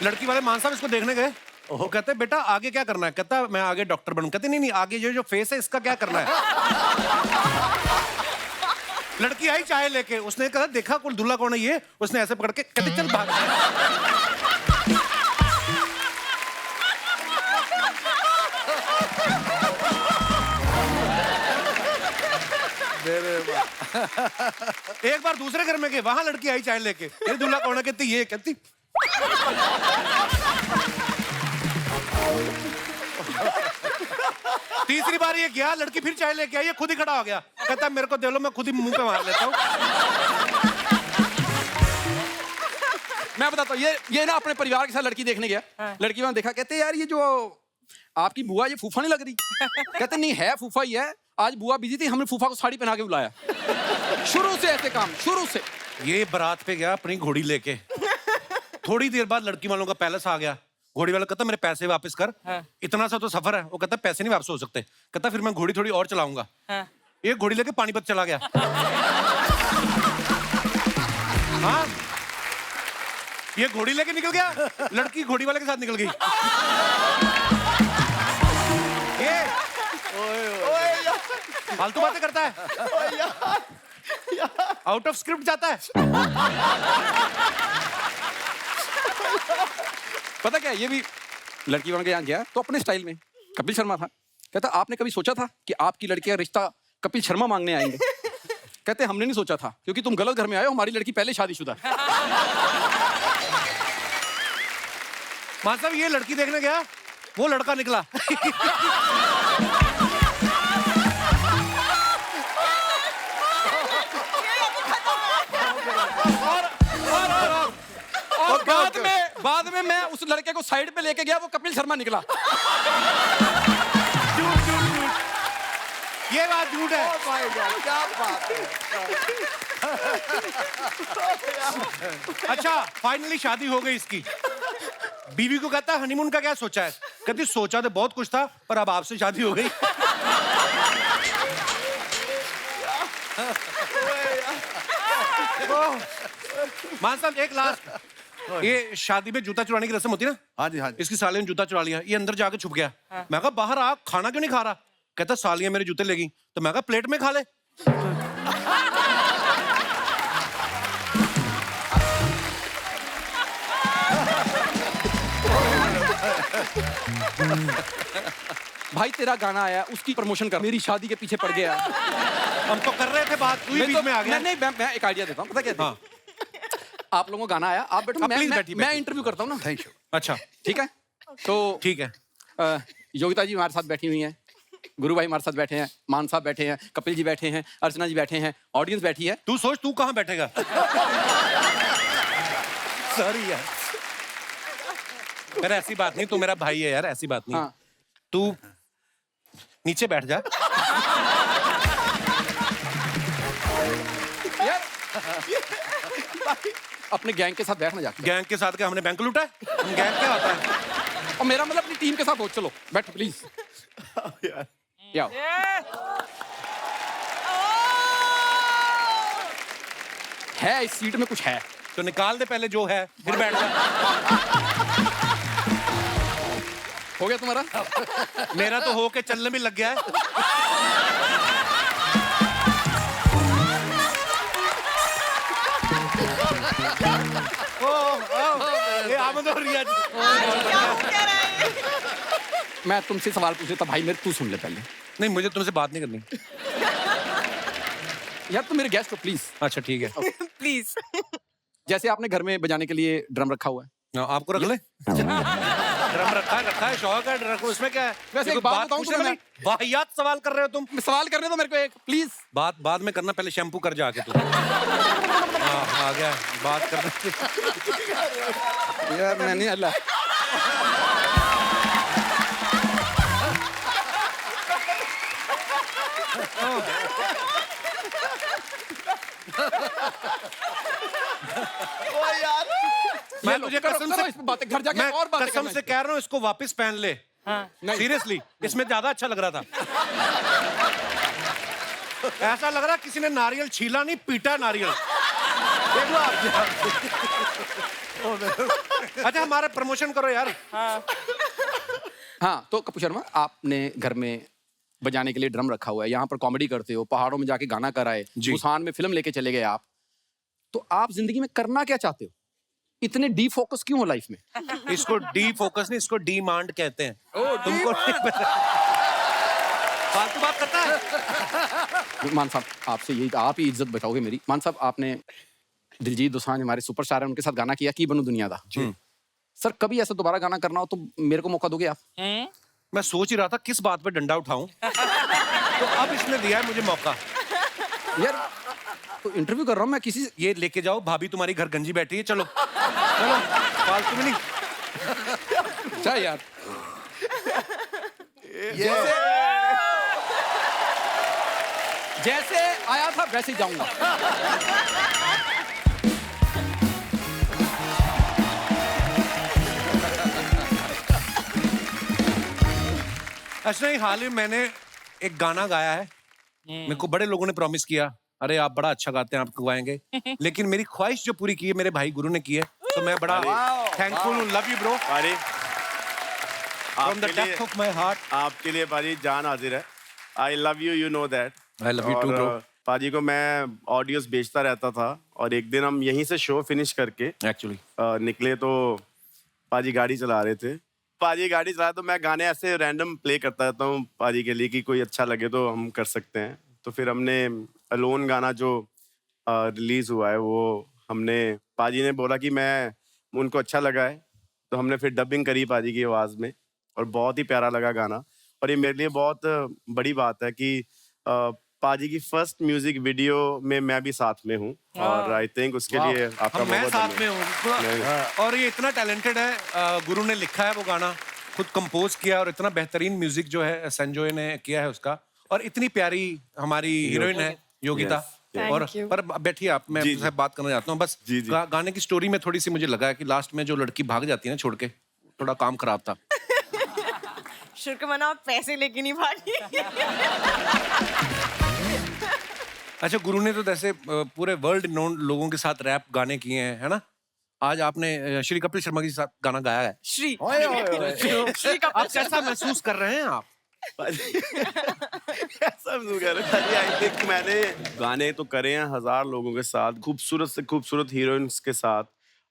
लड़की वाले मान साहब इसको देखने गए, वो कहते बेटा आगे क्या करना है? कहता मैं आगे डॉक्टर बनूं। कहते नहीं नहीं, आगे ये जो फेस है इसका क्या करना है? लड़की आई चाय लेके, उसने कहा देखा कोई दूल्हा कौन है ये? उसने ऐसे पकड़ के कहते चल भाग। एक बार दूसरे घर में गए, वहां लड़की आई चाय लेके, ये दूल्हा कौन है? कहती ये। कहती तीसरी बार ये गया, लड़की फिर चाय लेके आई, ये खुद ही खड़ा हो गया। कहता मेरे को दे लो, मैं खुद ही मुंह पे मार लेता हूँ। मैं बताता हूँ, ये ना अपने परिवार के साथ लड़की देखने गया। लड़की वहां देखा, कहते यार ये जो आपकी बुआ, ये फूफा नहीं लग रही? कहते नहीं है, फूफा ही है। आज बुआ बिजी थी, हमने फूफा को साड़ी पहना के बुलाया। शुरू से ऐसे काम, शुरू से। ये बारात पे गया अपनी घोड़ी लेके। थोड़ी देर बाद लड़की वालों का पैलेस आ गया। घोड़ी वाला कहता मेरे पैसे वापस कर। इतना सा तो सफर है। वो कहता पैसे नहीं वापस हो सकते। कहता फिर मैं घोड़ी थोड़ी और चलाऊंगा। एक घोड़ी लेके पानीपत चला गया। हाँ, ये घोड़ी लेके निकल गया, लड़की घोड़ी वाले के साथ निकल गई। ये फालतू बातें करता है, आउट ऑफ स्क्रिप्ट जाता है। पता क्या, ये भी लड़की वालों के यहाँ गया तो अपने स्टाइल में। कपिल शर्मा था, कहता आपने कभी सोचा था कि आपकी लड़की का रिश्ता कपिल शर्मा मांगने आएंगे? कहते हमने नहीं सोचा था, क्योंकि तुम गलत घर में आए हो, हमारी लड़की पहले शादीशुदा है। मान साहब ये लड़की देखने गया, वो लड़का निकला। और बाद में मैं उस लड़के को साइड पे लेके गया, वो कपिल शर्मा निकला। ये बात झूठ है। क्या बात है। अच्छा फाइनली शादी हो गई इसकी। बीवी को कहता हनीमून का क्या सोचा है? कहती सोचा तो बहुत कुछ था, पर अब आपसे शादी हो गई। मान साहब एक लास्ट, ये शादी में जूता चुराने की रस्म होती है ना। हाँ जी, हाँ जी। इसकी सालियों ने जूता चुरा लिया, ये अंदर जाके छुप गया। मैं कहा बाहर आ, खाना क्यों नहीं खा रहा? कहता सालियां मेरे जूते लेगी। तो मैं कहा प्लेट में खा ले। भाई तेरा गाना आया, उसकी प्रमोशन कर, मेरी शादी के पीछे पड़ गया। हम तो कर रहे थे बात, तू ही बीच में आ गया। नहीं, मैं एक आइडिया देता हूँ, पता क्या? हाँ। आप लोगों का गाना आया, आप बैठो, please बैठिए, मैं बैठिए। इंटरव्यू करता हूँ ना। Thank you. अच्छा, ठीक है, तो ठीक है। योगिता जी हमारे साथ बैठी हुई हैं, गुरु भाई हमारे साथ बैठे हैं, मान साहब बैठे हैं, कपिल जी बैठे हैं, अर्चना जी बैठे हैं, ऑडियंस बैठी है। तू सोच, तू कहाँ बैठेगा? सॉरी यार, मेरा ऐसी बात नहीं, तू मेरा भाई है यार, ऐसी बात नहीं। हाँ। तू नीचे बैठ जा। यार अपने गैंग के साथ बैठना जाके, गैंग के साथ क्या हमने बैंक लूटा है? हम गैंग क्या होता है? और मेरा मतलब अपनी टीम के साथ हो, चलो बैठो प्लीज। आओ। है इस सीट में कुछ है, तो निकाल दे पहले जो है, फिर बैठ जा। हो गया तुम्हारा? मेरा तो होके चलने भी लग गया है। ये आमद हो रही है। मैं तुमसे सवाल पूछ लेता, भाई मेरे तू सुन ले पहले। नहीं, मुझे तुमसे बात नहीं करनी। यार तुम मेरे गेस्ट हो प्लीज। अच्छा ठीक है। प्लीज। जैसे आपने घर में बजाने के लिए ड्रम रखा हुआ है, आपको रख ले। ड्रम रखा है, शौक है ड्रम, उसमें क्या है? वैसे एक देखो, बात बताऊं पूछने तुम्हें वाली वाहियात सवाल कर रहे हो तुम। सवाल करने दो मेरे को एक प्लीज। बात बाद में करना, पहले शैम्पू कर जाके तू। हाँ, आ गया बात करने। यार मैं नहीं अल्लाह। मैं तुझे कसम से इस पे बातें घर जाके मैं और बातें कसम करना से कह रहा हूँ, इसको वापस पहन ले। नहीं। सीरियसली, इसमें ज्यादा अच्छा लग रहा था। ऐसा लग रहा किसी ने नारियल छीला नहीं, पीटा नारियल। देख लो आप। अच्छा हमारा प्रमोशन करो यार। हाँ तो कपूर शर्मा, आपने घर में बजाने के लिए ड्रम रखा हुआ है, यहाँ पर कॉमेडी करते हो, पहाड़ों में जाके गाना कराए, बुसान में फिल्म लेके चले गए आप, तो आप जिंदगी में करना क्या चाहते हो? इतने डी फोकस क्यों हो लाइफ में? इसको डी फोकस नहीं, इसको डिमांड कहते हैं। तुमको नहीं पता। फालतू बात करता है। मान साहब आपसे यही, आप ही इज्जत बचाओगे मेरी। मान साहब आपने दिलजीत दोसांझ हमारे सुपरस्टार हैं, उनके साथ गाना किया की बनू दुनिया दा। सर कभी ऐसा दोबारा गाना करना हो तो मेरे को मौका दोगे आप? मैं सोच ही रहा था किस बात पे डंडा उठाऊं, तो अब इसने दिया है मुझे मौका। यार तो इंटरव्यू कर रहा हूँ मैं किसी से। ये लेके जाओ, भाभी तुम्हारी घर गंजी बैठी है, चलो चलो, फालतू में नहीं। अच्छा यार जैसे आया था वैसे ही जाऊंगा। अच्छा नहीं, हाल ही में मैंने एक गाना गाया है। मेरे को बड़े लोगों ने प्रॉमिस किया, अरे आप बड़ा अच्छा गाते हैं, आपको गाएंगे। लेकिन मेरी ख्वाहिश जो पूरी की है मेरे भाई गुरु ने की है, तो मैं बड़ा थैंकफुल हूँ। लव यू ब्रो, पारी from the depth of my heart. आपके लिए पारी जान हाजिर है। I love you, you know that. I love you too bro. पाजी को मैं ऑडियोज बेचता रहता था, और एक दिन हम यहीं से शो फिनिश करके एक्चुअली निकले तो पाजी गाड़ी चला रहे थे। पाजी गाड़ी चला, तो मैं गाने ऐसे रैंडम प्ले करता रहता हूँ पाजी के लिए कि कोई अच्छा लगे तो हम कर सकते हैं। तो फिर हमने अलोन गाना जो रिलीज हुआ है, वो हमने, पाजी ने बोला कि मैं उनको अच्छा लगा है, तो हमने फिर डबिंग करी पाजी की आवाज़ में, और बहुत ही प्यारा लगा गाना। और ये मेरे लिए बहुत बड़ी बात है कि पाजी की फर्स्ट म्यूजिक वीडियो में मैं भी साथ में हूँ, और आई थिंक उसके लिए आपका मैं बहुत साथ में धन्यवाद। हूँ। और ये इतना टैलेंटेड है, गुरु ने लिखा है वो गाना, खुद कंपोज किया, और इतना बेहतरीन म्यूजिक जो है संजय ने किया है उसका, और इतनी प्यारी हमारी हीरोइन है योगिता। और पर बैठिए आप, मैं आपसे बात करना चाहता हूँ बस। गाने की स्टोरी में थोड़ी सी मुझे लगा है कि लास्ट में जो लड़की भाग जाती है ना छोड़ के, थोड़ा काम खराब था। शुक्र मना आप पैसे लेके नहीं भागी। अच्छा, गुरु ने तो जैसे पूरे वर्ल्ड नोन लोगों के साथ रैप गाने किए हैं, है ना? आज आपने श्री कपिल शर्मा के साथ गाना गाया है। श्री आप कैसा महसूस कर रहे हैं आप? आई थिंक मैंने गाने तो करे हैं 1000 लोगों के साथ, खूबसूरत से खूबसूरत हीरोइंस के साथ,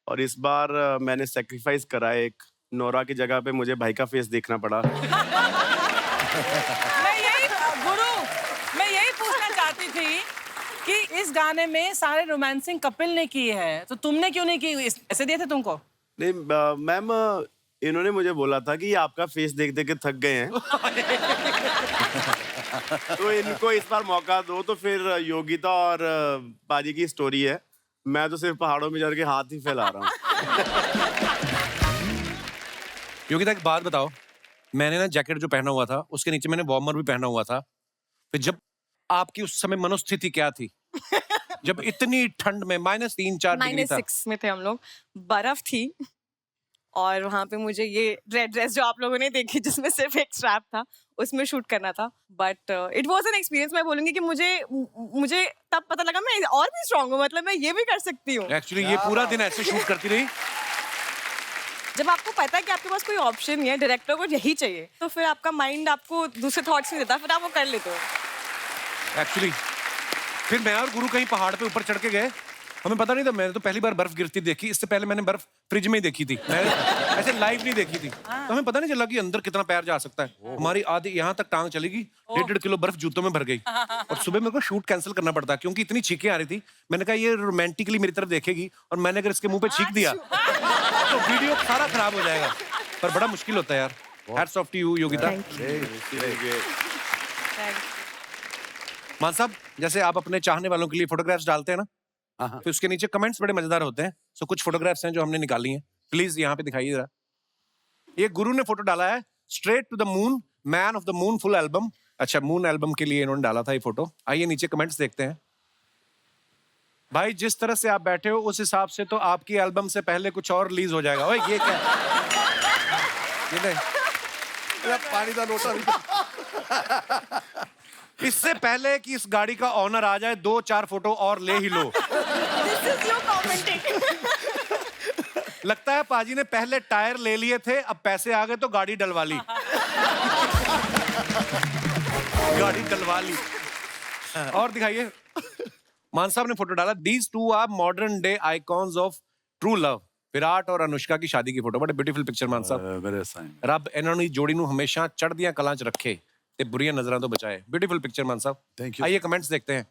और इस बार मैंने सेक्रीफाइस करा है। एक नोरा की जगह पे मुझे भाई का फेस देखना पड़ा। मैं यही पूछना चाहती थी कि इस गाने में सारे रोमांसिंग कपिल ने की है, तो तुमने क्यों नहीं की? ऐसे दिए थे तुमको? नहीं मैम, इन्होंने मुझे बोला था कि ये आपका फेस देख देख के थक गए हैं तो इनको इस बार मौका दो। तो फिर योगिता और पाजी की स्टोरी है, मैं तो सिर्फ पहाड़ों में चढ़ के हाथ ही फैला रहा हूँ। योगिता एक बात बताओ, मैंने ना जैकेट जो पहना हुआ था उसके नीचे मैंने वार्मर भी पहना हुआ था, फिर जब आपकी उस समय मनोस्थिति क्या थी जब इतनी ठंड में -3-4 डिग्री था? -6 में थे हम लोग, बर्फ थी और वहां पे मुझे ये रेड ड्रेस जो आप लोगों ने देखी जिसमें सिर्फ एक स्ट्रैप था, उसमें शूट करना था। But it was an experience. मैं बोलूंगी कि मुझे तब पता लगा मैं और भी स्ट्रांग हूँ, मतलब मैं ये भी कर सकती हूँ। एक्चुअली ये पूरा दिन ऐसे शूट करती रही। जब आपको पता है कि आपके पास कोई ऑप्शन नहीं है, डायरेक्टर को यही चाहिए, तो फिर आपका माइंड आपको दूसरे थॉट्स नहीं देता, फिर आप वो कर लेते हो। एक्चुअली फिर मैं और गुरु कहीं पहाड़ पे ऊपर चढ़ के गए, हमें पता नहीं था। मैंने तो पहली बार बर्फ गिरती देखी, इससे पहले मैंने बर्फ फ्रिज में ही देखी थी, मैं ऐसे लाइव नहीं देखी थी। तो हमें पता नहीं चला कि अंदर कितना पैर जा सकता है। हमारी आधी यहाँ तक टांग चलेगी, 1.5 किलो बर्फ जूतों में भर गई और सुबह मेरे को शूट कैंसिल करना पड़ता क्योंकि इतनी छींकें आ रही थी। मैंने कहा ये रोमांटिकली मेरी तरफ देखेगी और मैंने अगर इसके मुंह पे छींक दिया तो वीडियो सारा खराब हो जाएगा। पर बड़ा मुश्किल होता है यार। Hats off to you Yogita. Mann साहब, जैसे आप अपने चाहने वालों के लिए फोटोग्राफ्स डालते हैं ना, फिर उसके नीचे कमेंट्स बड़े मजेदार होते हैं। सो कुछ फोटोग्राफ्स हैं जो हमने निकाली हैं, प्लीज यहाँ पे दिखाइए जरा। ये गुरु ने फोटो डाला है, straight to the moon, man of the moon full album. अच्छा, मून एल्बम के लिए इन्होंने डाला था ये फोटो। आइए नीचे कमेंट्स देखते हैं। भाई जिस तरह से आप बैठे हो उस हिसाब से तो आपकी एल्बम से पहले कुछ और रिलीज हो जाएगा। ओए ये क्या ये नहीं, पानी का लोटा भी। इससे पहले कि इस गाड़ी का ऑनर आ जाए 2-4 फोटो और ले ही लो। This is you commenting. लगता है पाजी ने पहले टायर ले लिए थे, अब पैसे आ गए तो गाड़ी डलवा ली। गाड़ी डलवा ली। और दिखाइए। मान साहब ने फोटो डाला, these two are modern day icons of true love. Virat और अनुष्का की शादी की फोटो, बड़े ब्यूटीफुल पिक्चर मान साहब। रब इन्होंने जोड़ी नू हमेशा चढ़दियां कलां च रखे ते बुरियां नजरां तो बचाए। ब्यूटीफुल पिक्चर मान साहब। Thank you. आइए कमेंट्स देखते हैं।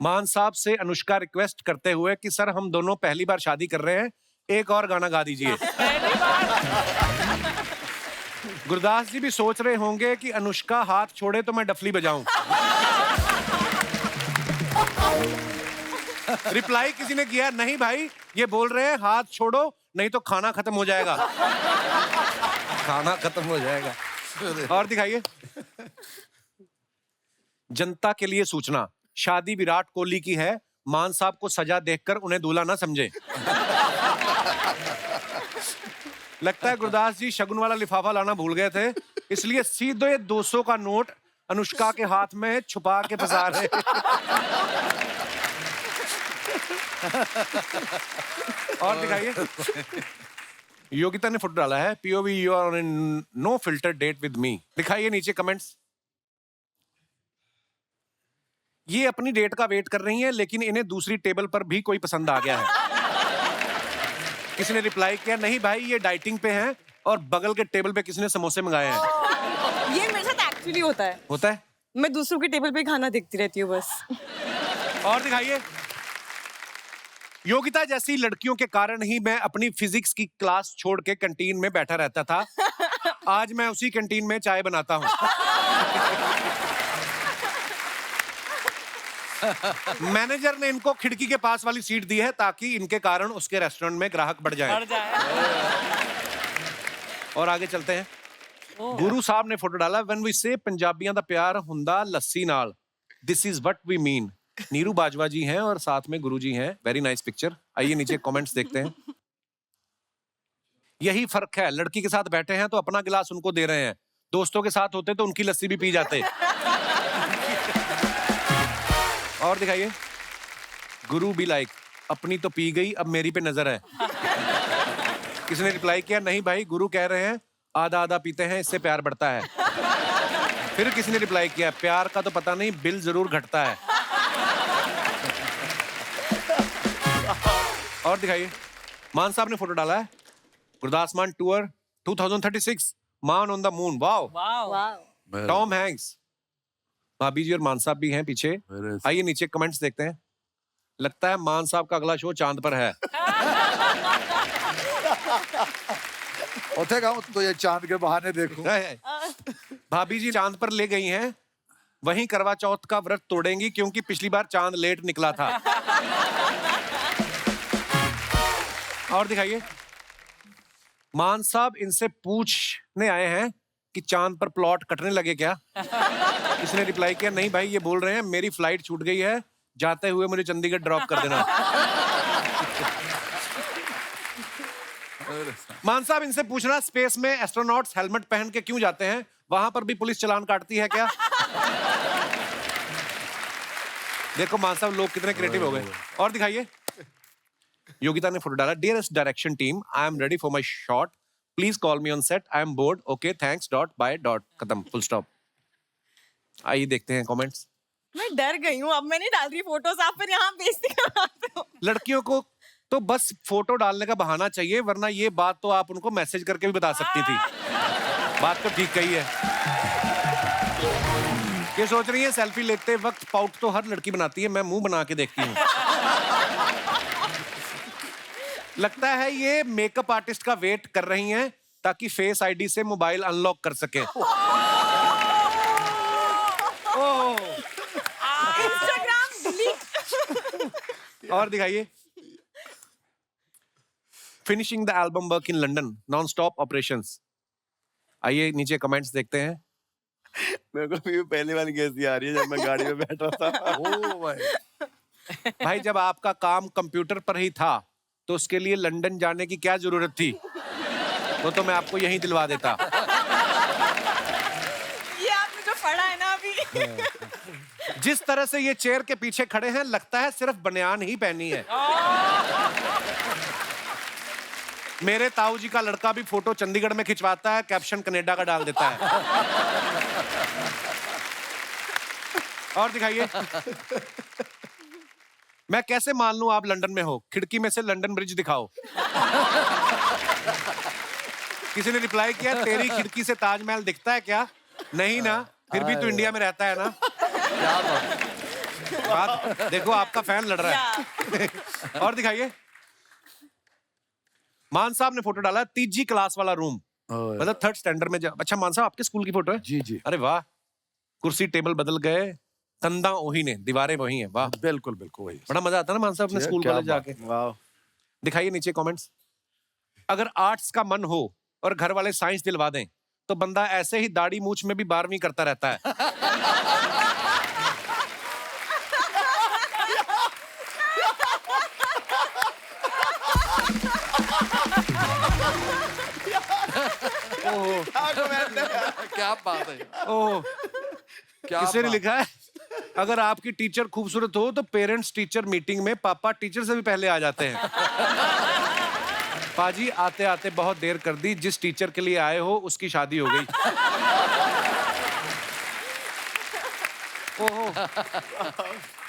मान साहब से अनुष्का रिक्वेस्ट करते हुए कि सर हम दोनों पहली बार शादी कर रहे हैं, एक और गाना गा दीजिए। गुरदास जी भी सोच रहे होंगे कि अनुष्का हाथ छोड़े तो मैं डफली बजाऊं। रिप्लाई किसी ने किया, नहीं भाई ये बोल रहे हैं हाथ छोड़ो नहीं तो खाना खत्म हो जाएगा। खाना खत्म हो जाएगा। और दिखाइए। जनता के लिए सूचना, शादी विराट कोहली की है, मान साहब को सजा देखकर उन्हें दूल्हा ना समझे। लगता है गुरदास जी शगुन वाला लिफाफा लाना भूल गए थे, इसलिए सीधे 200 का नोट अनुष्का के हाथ में छुपा के फंसा रहे। और दिखाइए। योगिता ने फोटो डाला है, POV you are on no filter date with me. दिखाइए नीचे कमेंट्स। ये अपनी डेट का वेट कर रही हैं, लेकिन इन्हें दूसरी टेबल पर भी कोई पसंद आ गया है। किसी ने रिप्लाई किया, नहीं भाई ये डाइटिंग पे हैं और बगल के टेबल पे किसी ने समोसे मंगाए हैं। ये मेरे साथ एक्चुअली होता है। होता है? मैं दूसरों की टेबल पे खाना देखती रहती हूँ बस। और दिखाइए। योगिता जैसी लड़कियों के कारण ही मैं अपनी फिजिक्स की क्लास छोड़ के कैंटीन में बैठा रहता था। आज मैं उसी कैंटीन में चाय बनाता हूँ। मैनेजर ने इनको खिड़की के पास वाली सीट दी है ताकि इनके कारण उसके रेस्टोरेंट में ग्राहक बढ़ जाए। और आगे चलते हैं। गुरु साहब ने फोटो डाला, व्हेन वी से पंजाबियों दा प्यार हुंदा लस्सी नाल, this is what we mean. Neeru Bajwa ji हैं और साथ में गुरु जी हैं। Very nice picture. आइए नीचे कमेंट्स देखते हैं। यही फर्क है, लड़की के साथ बैठे हैं तो अपना गिलास उनको दे रहे हैं, दोस्तों के साथ होते तो उनकी लस्सी भी पी जाते। और दिखाइए। गुरु भी लाइक, अपनी तो पी गई अब मेरी पे नजर है। किसी ने रिप्लाई किया, नहीं भाई गुरु कह रहे हैं आधा आधा पीते हैं इससे प्यार बढ़ता है। फिर किसी ने रिप्लाई किया, प्यार का तो पता नहीं बिल जरूर घटता है। और दिखाइए। मान साहब ने फोटो डाला है, गुरदास मान टूर 2036 मान on the moon, wow. Wow. Tom Hanks, भाभी जी और मान साहब भी हैं पीछे। आइए नीचे कमेंट्स देखते हैं। लगता है मान साहब का अगला शो चांद पर है। उठेगा तो ये चांद के बहाने देखो। भाभी जी चांद पर ले गई हैं, वहीं करवा चौथ का व्रत तोड़ेंगी क्योंकि पिछली बार चांद लेट निकला था। और दिखाइए, मान साहब इनसे पूछने आए हैं कि चांद पर प्लॉट कटने लगे क्या। इसने रिप्लाई किया, नहीं भाई, ये बोल रहे हैं मेरी फ्लाइट छूट गई है, जाते हुए मुझे चंडीगढ़ ड्रॉप कर देना। मान साहब इनसे पूछना, स्पेस में एस्ट्रोनॉट्स हेलमेट पहन के क्यों जाते हैं, वहां पर भी पुलिस चालान काटती है क्या। देखो मान साहब लोग कितने क्रिएटिव हो गए। और दिखाइए, योगिता ने फोटो डाला, dearest direction team, I am ready for my shot, please call me on set, I am board, okay thanks, dot by dot, खत्म, फुल स्टॉप। आइए देखते हैं कमेंट्स। मैं डर गई हूँ, अब मैं नहीं डाल रही फोटोज, आप फिर यहाँ बेइज्जती करवाते हो। लड़कियों को तो बस फोटो डालने का बहाना चाहिए, वरना ये बात तो आप उनको मैसेज करके भी बता सकती थी। बात तो ठीक कही है। ये सोच रही है सेल्फी लेते वक्त पाउट तो हर लड़की बनाती है, मैं मुंह बना के देखती हूँ। लगता है ये मेकअप आर्टिस्ट का वेट कर रही हैं ताकि फेस आईडी से मोबाइल अनलॉक कर सके। Instagram delete. और दिखाइए, finishing the album work in London, non stop operations. आइए नीचे कमेंट्स देखते हैं। मेरे को भी पहली बार गैस आ रही है जब मैं गाड़ी में बैठा था। भाई जब आपका काम कंप्यूटर पर ही था तो उसके लिए लंदन जाने की क्या जरूरत थी, तो मैं आपको यहीं दिलवा देता। ये आपने जो पढ़ा है ना अभी। जिस तरह से ये चेयर के पीछे खड़े हैं, लगता है सिर्फ बनियान ही पहनी है। मेरे ताऊ जी का लड़का भी फोटो चंडीगढ़ में खिंचवाता है, कैप्शन कनाडा का डाल देता है। और दिखाइए, मैं कैसे मान लूं आप लंदन में हो, खिड़की में से लंदन ब्रिज दिखाओ। किसी ने रिप्लाई किया, तेरी खिड़की से ताजमहल दिखता है क्या। नहीं ना, फिर भी तो इंडिया में रहता है ना। बात देखो, आपका फैन लड़ रहा है। और दिखाइए, मान साहब ने फोटो डाला, तीसरी क्लास वाला रूम, मतलब थर्ड स्टैंडर्ड में। अच्छा मान साहब आपके स्कूल की फोटो है। जी जी। अरे वाह, कुर्सी टेबल बदल गए, कंधा वही ने, दीवारें वही हैं, वाह। बिल्कुल बिल्कुल वही। बड़ा मजा आता है ना मान साहब अपने स्कूल कॉलेज जाके। वाह। दिखाइए नीचे कमेंट्स। अगर आर्ट्स का मन हो और घर वाले साइंस दिलवा दें तो बंदा ऐसे ही दाढ़ी मूछ में भी 12वीं करता रहता है। क्या बात है। ओह, क्या किसी ने बात। लिखा है, अगर आपकी टीचर खूबसूरत हो तो पेरेंट्स टीचर मीटिंग में पापा टीचर से भी पहले आ जाते हैं। पाजी आते आते बहुत देर कर दी, जिस टीचर के लिए आए हो उसकी शादी हो गई। ओहो।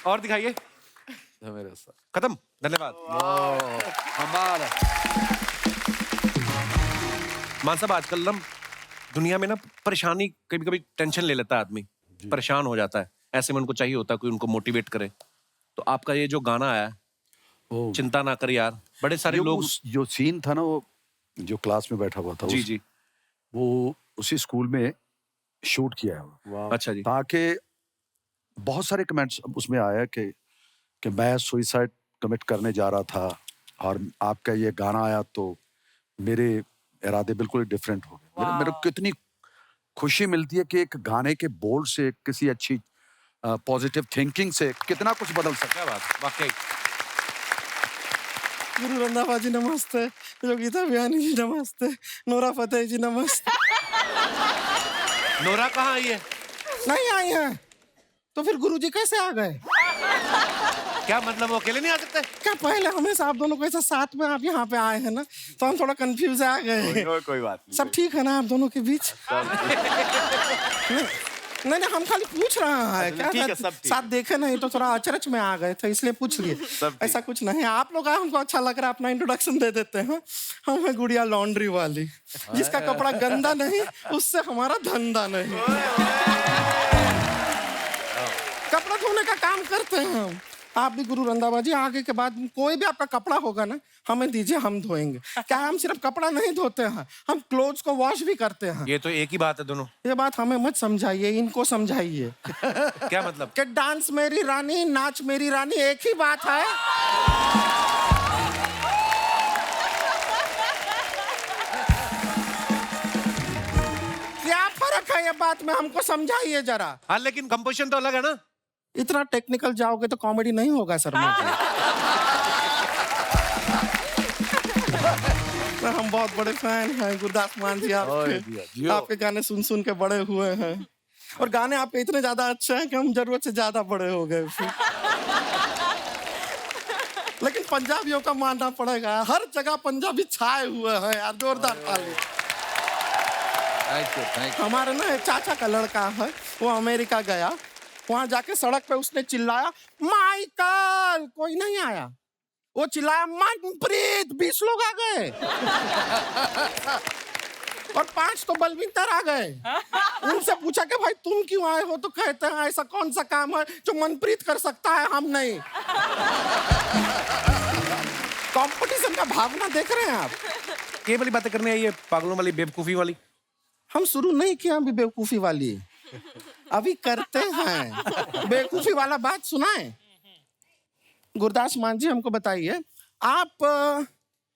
और दिखाइए, मेरे साथ खत्म, धन्यवाद। हमारा मान साहब आजकल ना दुनिया में ना परेशानी, कभी कभी टेंशन ले लेता है आदमी, परेशान हो जाता है, ऐसे में उनको चाहिए होता है कोई उनको मोटिवेट करे। तो आपका ये जो गाना आया, चिंता ना कर यार, बड़े सारे लोग, जो सीन था ना, वो जो क्लास में बैठा हुआ था, जी जी, वो उसी स्कूल में शूट किया है वो। अच्छा जी, ताकि बहुत सारे कमेंट्स उसमें आया कि मैं सुसाइड कमिट करने जा रहा था और आपका ये गाना आया तो मेरे इरादे बिल्कुल डिफरेंट हो गए। मेरे को कितनी खुशी मिलती है कि एक गाने के बोल से, किसी अच्छी पॉजिटिव थिंकिंग से कितना कुछ बदल सकता क्या बात, वाकई। गुरु रंधावा जी नमस्ते, योगिता बयानी जी नमस्ते, नोरा फतेह जी नमस्ते। नोरा कहाँ आई है? नहीं आई हैं, तो फिर गुरु जी कैसे आ गए? क्या मतलब, वो अकेले नहीं आ सकते? क्या पहले हमेशा आप दोनों को ऐसा साथ में आप यहाँ पे आए हैं ना, तो हम थोड़ा कंफ्यूज आ गए। कोई बात नहीं। सब ठीक है ना आप दोनों के बीच? नहीं हम खाली पूछ रहा है क्या ठीक है, सब ठीक साथ देखे नहीं तो थोड़ा अचरज में आ गए थे इसलिए पूछ लिए ठीक। ऐसा कुछ नहीं आप लोग आए हमको अच्छा लग रहा है अपना इंट्रोडक्शन दे देते हैं हम है गुड़िया लॉन्ड्री वाली जिसका कपड़ा गंदा नहीं उससे हमारा धंधा नहीं कपड़ा धोने का काम करते हैं हम आप भी गुरु रंधावा जी आगे के बाद कोई भी आपका कपड़ा होगा ना हमें दीजिए हम धोएंगे क्या हम सिर्फ कपड़ा नहीं धोते हैं हम क्लोथ्स को वॉश भी करते हैं ये तो एक ही बात है दोनों। ये बात हमें मत समझाइए इनको समझाइए क्या मतलब? कि डांस मेरी रानी नाच मेरी रानी एक ही बात है क्या फर्क है ये बात में हमको समझाइए जरा। हाँ लेकिन कंपोजिशन तो अलग है ना। इतना टेक्निकल जाओगे तो कॉमेडी नहीं होगा सर हम बहुत बड़े फैन हैं गुरदास मान जी आपके गाने सुन सुन के बड़े हुए हैं और गाने आपके इतने ज्यादा अच्छे हैं कि हम जरूरत से ज्यादा बड़े हो गए लेकिन पंजाबियों का मानना पड़ेगा हर जगह पंजाबी छाए हुए हैं यार जोरदार ताली। हमारे ना एक चाचा का लड़का है वो अमेरिका गया वहां जाके सड़क पे उसने चिल्लाया माइकल कोई नहीं आया वो चिल्लाया मनप्रीत 20 लोग आ गए और 5 तो बलविंदर आ गए उनसे पूछा कि भाई तुम क्यों आए हो तो कहते हैं ऐसा कौन सा काम है जो मनप्रीत कर सकता है हम नहीं। कंपटीशन का भावना देख रहे हैं आप। ये वाली बातें करने आई है पागलों वाली बेवकूफी वाली। हम शुरू नहीं किया अभी बेवकूफी वाली अभी करते हैं बेवकूफी वाला बात सुनाए। गुरदास मान जी हमको बताइए आप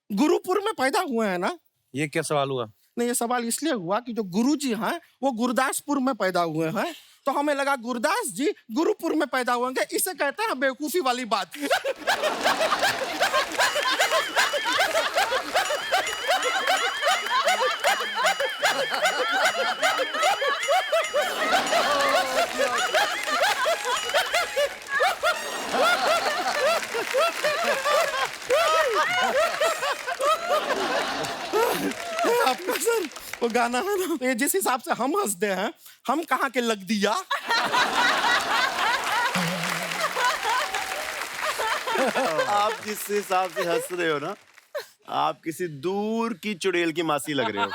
गुरुपुर में पैदा हुए हैं ना। ये क्या सवाल हुआ? नहीं ये सवाल इसलिए हुआ कि जो गुरु जी हैं वो गुरदासपुर में पैदा हुए हैं तो हमें लगा गुरदास जी गुरुपुर में पैदा हुए इसे कहते हैं बेवकूफी वाली बात। आपका सर वो गाना है ना ये जिस हिसाब से हम हंसते हैं हम कहाँ के लग दिया। आप जिस हिसाब से हंस रहे हो ना आप किसी दूर की चुड़ैल की मासी लग रहे हो।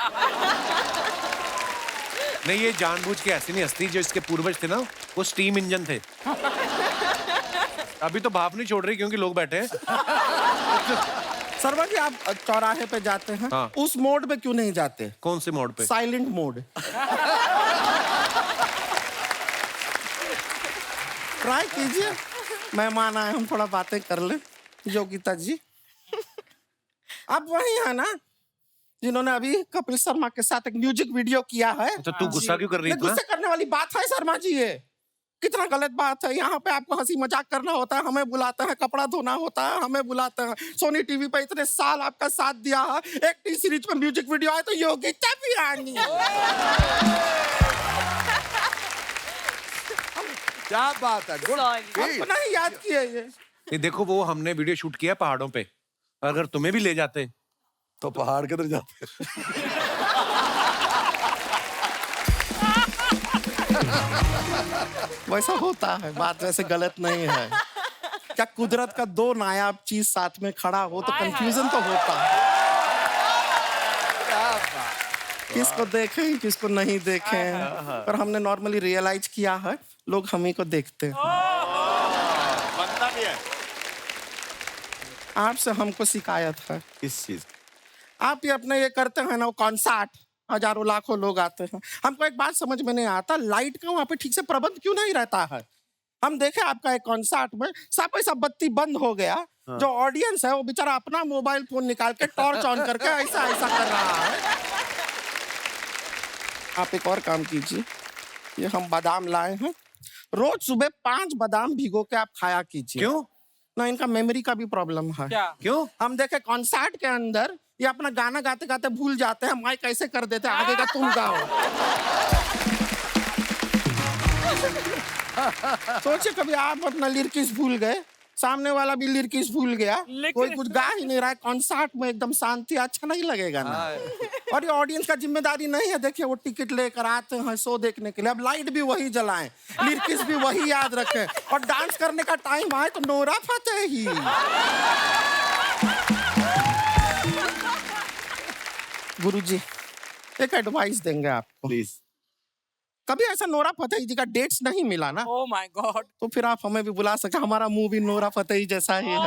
नहीं ये जानबूझ के ऐसी नहीं हंसती जो इसके पूर्वज थे ना वो स्टीम इंजन थे। अभी तो भाप नहीं छोड़ रही क्योंकि लोग बैठे हैं। सरवा जी आप चौराहे पे जाते हैं हाँ। उस मोड पे क्यों नहीं जाते? कौन से मोड पे? Silent mode. ट्राई कीजिए मेहमान आए हम थोड़ा बातें कर ले। योगिता जी आप वही है ना जिन्होंने अभी कपिल शर्मा के साथ एक म्यूजिक वीडियो किया है। तो तू गुस्सा क्यों कर रही है? गुस्से करने वाली बात है शर्मा जी ये कितना गलत बात है। यहाँ पे आपको हंसी मजाक करना होता है हमें बुलाते हैं कपड़ा धोना होता है हमें बुलाते हैं। सोनी टीवी पे इतने साल आपका साथ दिया है एक टी सीरीज पे म्यूजिक वीडियो आया तो योगिता भी आनी है। क्या बात है अपना ही याद किया ये देखो वो हमने वीडियो शूट किया पहाड़ों पे अगर तुम्हें भी ले जाते तो पहाड़ किधर जाते। वैसा होता है बात वैसे गलत नहीं है। क्या कुदरत का दो नायाब चीज साथ में खड़ा हो तो कंफ्यूजन तो होता है। किसको देखें किसको नहीं देखें पर हमने नॉर्मली रियलाइज किया है लोग हम ही को देखते हैं। बनता भी है। आपसे हमको शिकायत है किस चीज? आप ये अपने ये करते हैं ना वो कॉन्सर्ट हजारों लाखों लोग आते हैं हमको एक बात समझ में नहीं आता लाइट का वहाँ पे ठीक से प्रबंध क्यों नहीं रहता है। हम देखे आपका एक कॉन्सर्ट में सब ऐसा बत्ती बंद हो गया जो ऑडियंस है वो बेचारा अपना मोबाइल फोन निकाल के टॉर्च ऑन करके ऐसा ऐसा कर रहा है। आप एक और काम कीजिए ये हम बादाम लाए हैं रोज सुबह 5 बादाम भिगो के आप खाया कीजिए। क्यों? ना इनका मेमोरी का भी प्रॉब्लम है। क्या? क्यों? हम देखे कॉन्सर्ट के अंदर ये अपना गाना गाते गाते भूल जाते हैं माइक कैसे कर देते हैं आगे का तुम गाओ। सोचिए कभी आप अपना लिरिक्स भूल गए सामने वाला भी लिरिक्स भूल गया कोई कुछ गा ही नहीं रहा है कॉन्सर्ट में एकदम शांति अच्छा नहीं लगेगा ना। और ये ऑडियंस का जिम्मेदारी नहीं है। देखिए वो टिकट लेकर आते हैं शो देखने के लिए, अब लाइट भी वही जलाएं, लिरिक्स भी वही याद रखें, और डांस करने का टाइम आए तो नोरा फतेही। गुरुजी एक एडवाइस देंगे आपको, प्लीज। कभी ऐसा नोरा फतेही जी का डेट्स नहीं मिला ना, ओह माय गॉड। तो फिर आप हमें भी बुला सके, हमारा मुंह भी नोरा फतेही जैसा ही है।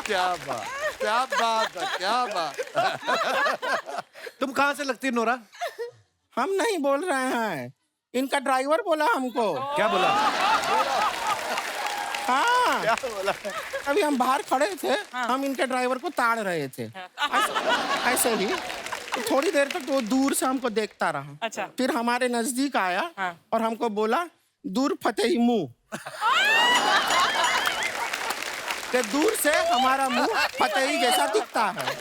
क्या बात, क्या बात है, क्या बात। तुम कहाँ से लगती है नोरा? हम नहीं बोल रहे हैं, इनका ड्राइवर बोला हमको। क्या बोला? हाँ, क्या बोला? अभी हम बाहर खड़े थे, हम इनके ड्राइवर को ताड़ रहे थे, ऐसे ही। तो थोड़ी देर तक वो दूर से हमको देखता रहा, अच्छा। फिर हमारे नजदीक आया हाँ। और हमको बोला दूर फतेही मुंह। कि दूर से हमारा मुंह फतेही जैसा दिखता है,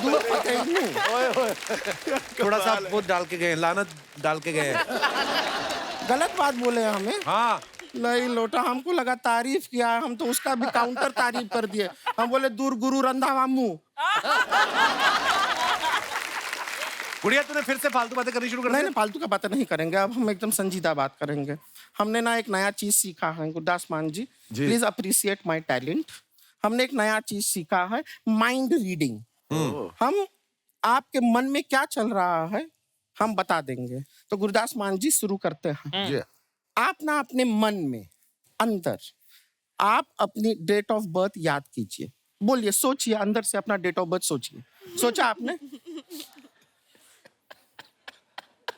दूर फतेही मुंह। थोड़ा सा वो डाल के गए, लानत डाल के गए। गलत बात बोले हमें। हाँ, नहीं लोटा, हमको लगा तारीफ किया, हम तो उसका भी काउंटर तारीफ कर दिए। हम बोले दूर गुरु रंधावा मुंह। गुड़िया तूने फिर से फालतू बातें करनी शुरू कर नहीं दी। नहीं, फालतू का बातें नहीं करेंगे, अब हम एकदम संजीदा बात करेंगे। हमने ना एक नया चीज सीखा है गुरदास मान जी, प्लीज अप्रिशिएट माय टैलेंट। हमने एक नया चीज सीखा है, माइंड रीडिंग। हम आपके मन में क्या चल रहा है हम बता देंगे। तो गुरदास मान जी शुरू करते हैं। जी। आप ना अपने मन में अंदर आप अपनी डेट ऑफ बर्थ याद कीजिए, बोलिए, सोचिए, अंदर से अपना डेट ऑफ बर्थ सोचिए। सोचा आपने?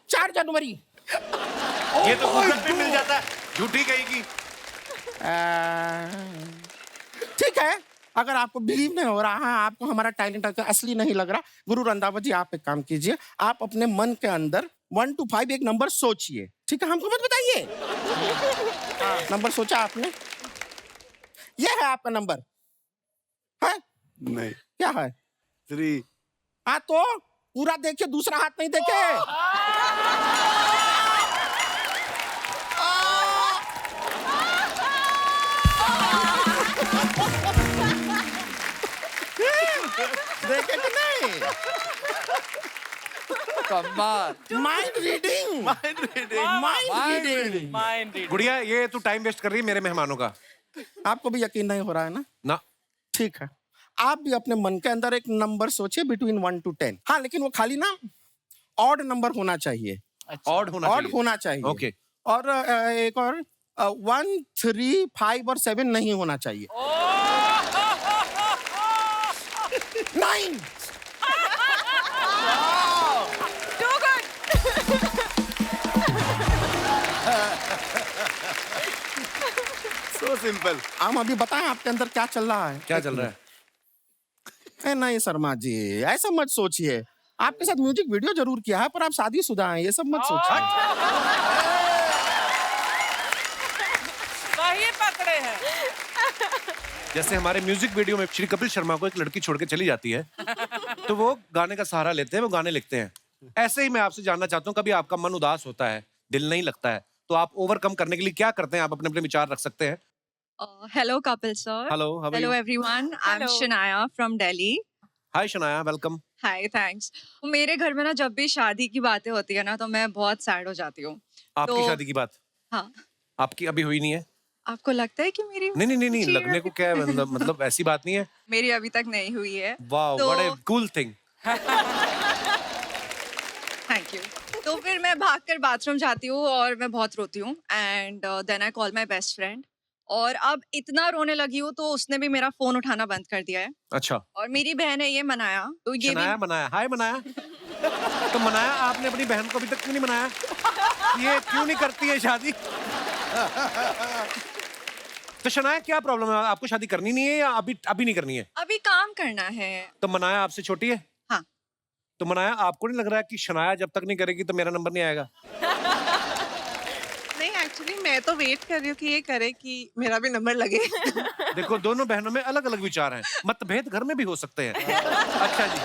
4 जनवरी। ये तो गूगल पे मिल जाता है, झूठी कहेगी। ठीक है, अगर आपको बिलीव नहीं हो रहा है, आपको हमारा टैलेंट असली नहीं लग रहा, गुरु रंधावा जी आप एक काम कीजिए, आप अपने मन के अंदर 1 to 5 एक नंबर सोचिए, ठीक है? हमको मत बताइए। नंबर सोचा आपने? ये है आपका नंबर है? नहीं। क्या है? 3। हाँ तो पूरा देखिए, दूसरा हाथ नहीं देखे। देखे कि नहीं? कमाल। Mind reading, mind reading. Mind reading. गुड़िया ये तू टाइम वेस्ट कर रही है मेरे मेहमानों का। आपको भी यकीन नहीं हो रहा है ना? ना, ठीक है, आप भी अपने मन के अंदर एक नंबर सोचिए बिटवीन 1 to 10। हाँ, लेकिन वो खाली ना ऑड नंबर होना चाहिए, ऑड होना ऑड चाहिए। होना चाहिए। ओके। और एक और 1, 3, 5 और 7 नहीं होना चाहिए। 9। Too good. So simple. हम अभी बताएं आपके अंदर क्या चल रहा है? क्या चल रहा है? नहीं शर्मा जी, ऐसा मत सोचिए। आपके साथ म्यूजिक वीडियो जरूर किया है, पर आप शादीशुदा हैं, ये सब मत सोचिए। वही पकड़े हैं। जैसे हमारे म्यूजिक वीडियो में श्री कपिल शर्मा को एक लड़की छोड़ के चली जाती है, तो वो गाने का सहारा लेते हैं, वो गाने लिखते हैं। ऐसे ही मैं आपसे जानना चाहता हूँ, कभी आपका मन उदास होता है, दिल नहीं लगता है, तो आप ओवरकम करने के लिए क्या करते हैं? आप अपने अपने विचार रख सकते हैं। Hello, Kapil sir. Hello, how are Hello, you? everyone. I'm Hello. Shania from Delhi. Hi Shanaya, welcome. Hi, thanks. मेरे घर में ना जब भी शादी की बातें होती है ना, तो मैं बहुत सैड हो जाती हूँ। आपकी तो- शादी की बात हाँ, आपकी अभी हुई नहीं है? आपको लगता है कि मेरी नहीं नहीं नहीं नहीं, जी, लगने को क्या है, मतलब ऐसी बात नहीं है। मेरी अभी तक नहीं हुई है। वाह, तो- what a cool thing. Thank you. तो फिर मैं भागकर बाथरूम जाती हूँ और मैं बहुत रोती हूँ, and then I call my best friend. और अब इतना रोने लगी हूँ तो उसने भी मेरा फोन उठाना बंद कर दिया है। अच्छा, और मेरी बहन है ये मनाया, तो ये शनाया भी मनाया, हाय मनाया। तो मनाया, आपने अपनी बहन को अभी तक क्यों नहीं मनाया? ये क्यों नहीं करती है शादी? तो शनाया क्या प्रॉब्लम है? आपको शादी करनी नहीं है या अभी नहीं करनी है? अभी काम करना है। तो मनाया आपसे छोटी है? हाँ। तो मनाया, आपको नहीं लग रहा है कि शनाया जब तक नहीं करेगी तो मेरा नंबर नहीं आएगा? नहीं, एक्चुअली मैं तो वेट कर रही हूँ कि ये करे कि मेरा भी नंबर लगे। देखो, दोनों बहनों में अलग अलग विचार हैं, मतभेद घर में भी हो सकते हैं। अच्छा जी,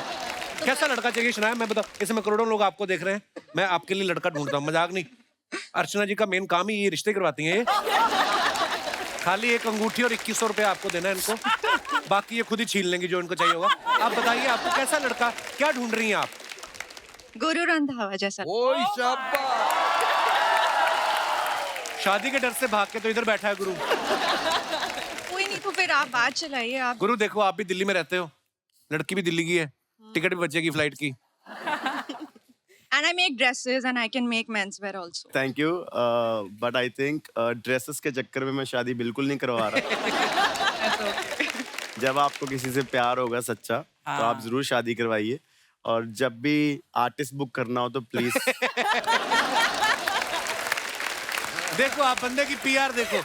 कैसा लड़का चाहिए शनाया? मैं बताऊं, इस समय करोड़ों लोग आपको देख रहे हैं, मैं आपके लिए लड़का ढूंढता हूँ, मजाक नहीं। अर्चना जी का मेन काम ही ये रिश्ते करवाती हैं ये। खाली एक अंगूठी और 2100 रुपया आपको देना है इनको, बाकी ये खुद ही छीन लेंगी जो इनको चाहिए होगा। आप बताइए आपको कैसा लड़का, क्या ढूंढ रही हैं आप? गुरु रंधावा जैसा। ओए शाबाश। शादी के डर से भाग के तो इधर बैठा है गुरु। कोई नहीं, तो फिर आप बात चलाइए। आप गुरु देखो, आप भी दिल्ली में रहते हो, लड़की भी दिल्ली की है, टिकट भी बचेगी फ्लाइट की। and I make dresses and I can make menswear also. Thank you, but I think dresses के चक्कर में मैं शादी बिल्कुल नहीं करवा रहा। जब आपको किसी से प्यार होगा सच्चा तो आप जरूर शादी करवाइए, और जब भी आर्टिस्ट बुक करना हो तो प्लीज। देखो आप बंदे की पीआर देखो।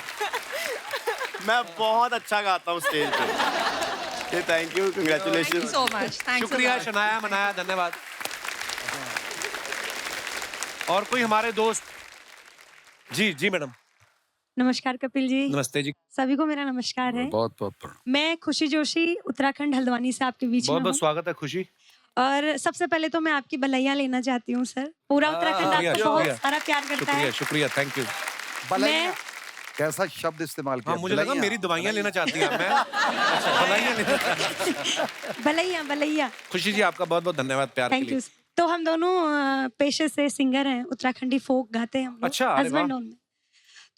मैं बहुत अच्छा गाता हूँ स्टेज पे। Thank you, Thank you congratulation. so much. Thanks a शुक्रिया lot. शनाया मनाया, धन्यवाद। और कोई हमारे दोस्त? जी जी मैडम। नमस्कार कपिल जी। नमस्ते जी। सभी को मेरा नमस्कार है। बहुत बहुत प्रणाम। मैं खुशी जोशी उत्तराखंड हल्द्वानी से आपके बीच बहुत में बहुत हूँ। स्वागत है खुशी। और सबसे पहले तो मैं आपकी बधाइयाँ लेना चाहती हूँ सर। पूरा उत्तराखंड शुक्रिया, आपको शुक्रिया। बहुत सारा प्यार करता शुक्रिया है। शुक्रिया, थैंक यू। बलैया, कैसा शब्द इस्तेमाल किया? हाँ मुझे लगा बलैया। मेरी दवाइयाँ लेना चाहती हैं मैं। अच्छा, दवाइयाँ लेना चाहती हैं। भलैया भलैया। खुशी जी आपका बहुत बहुत धन्यवाद प्यार के थैंक लिए। यू। तो हम दोनों पेशे से सिंगर हैं, उत्तराखंडी फोक गाते हैं हम लोग, अच्छा, अरे हस्बैंड वाह। में।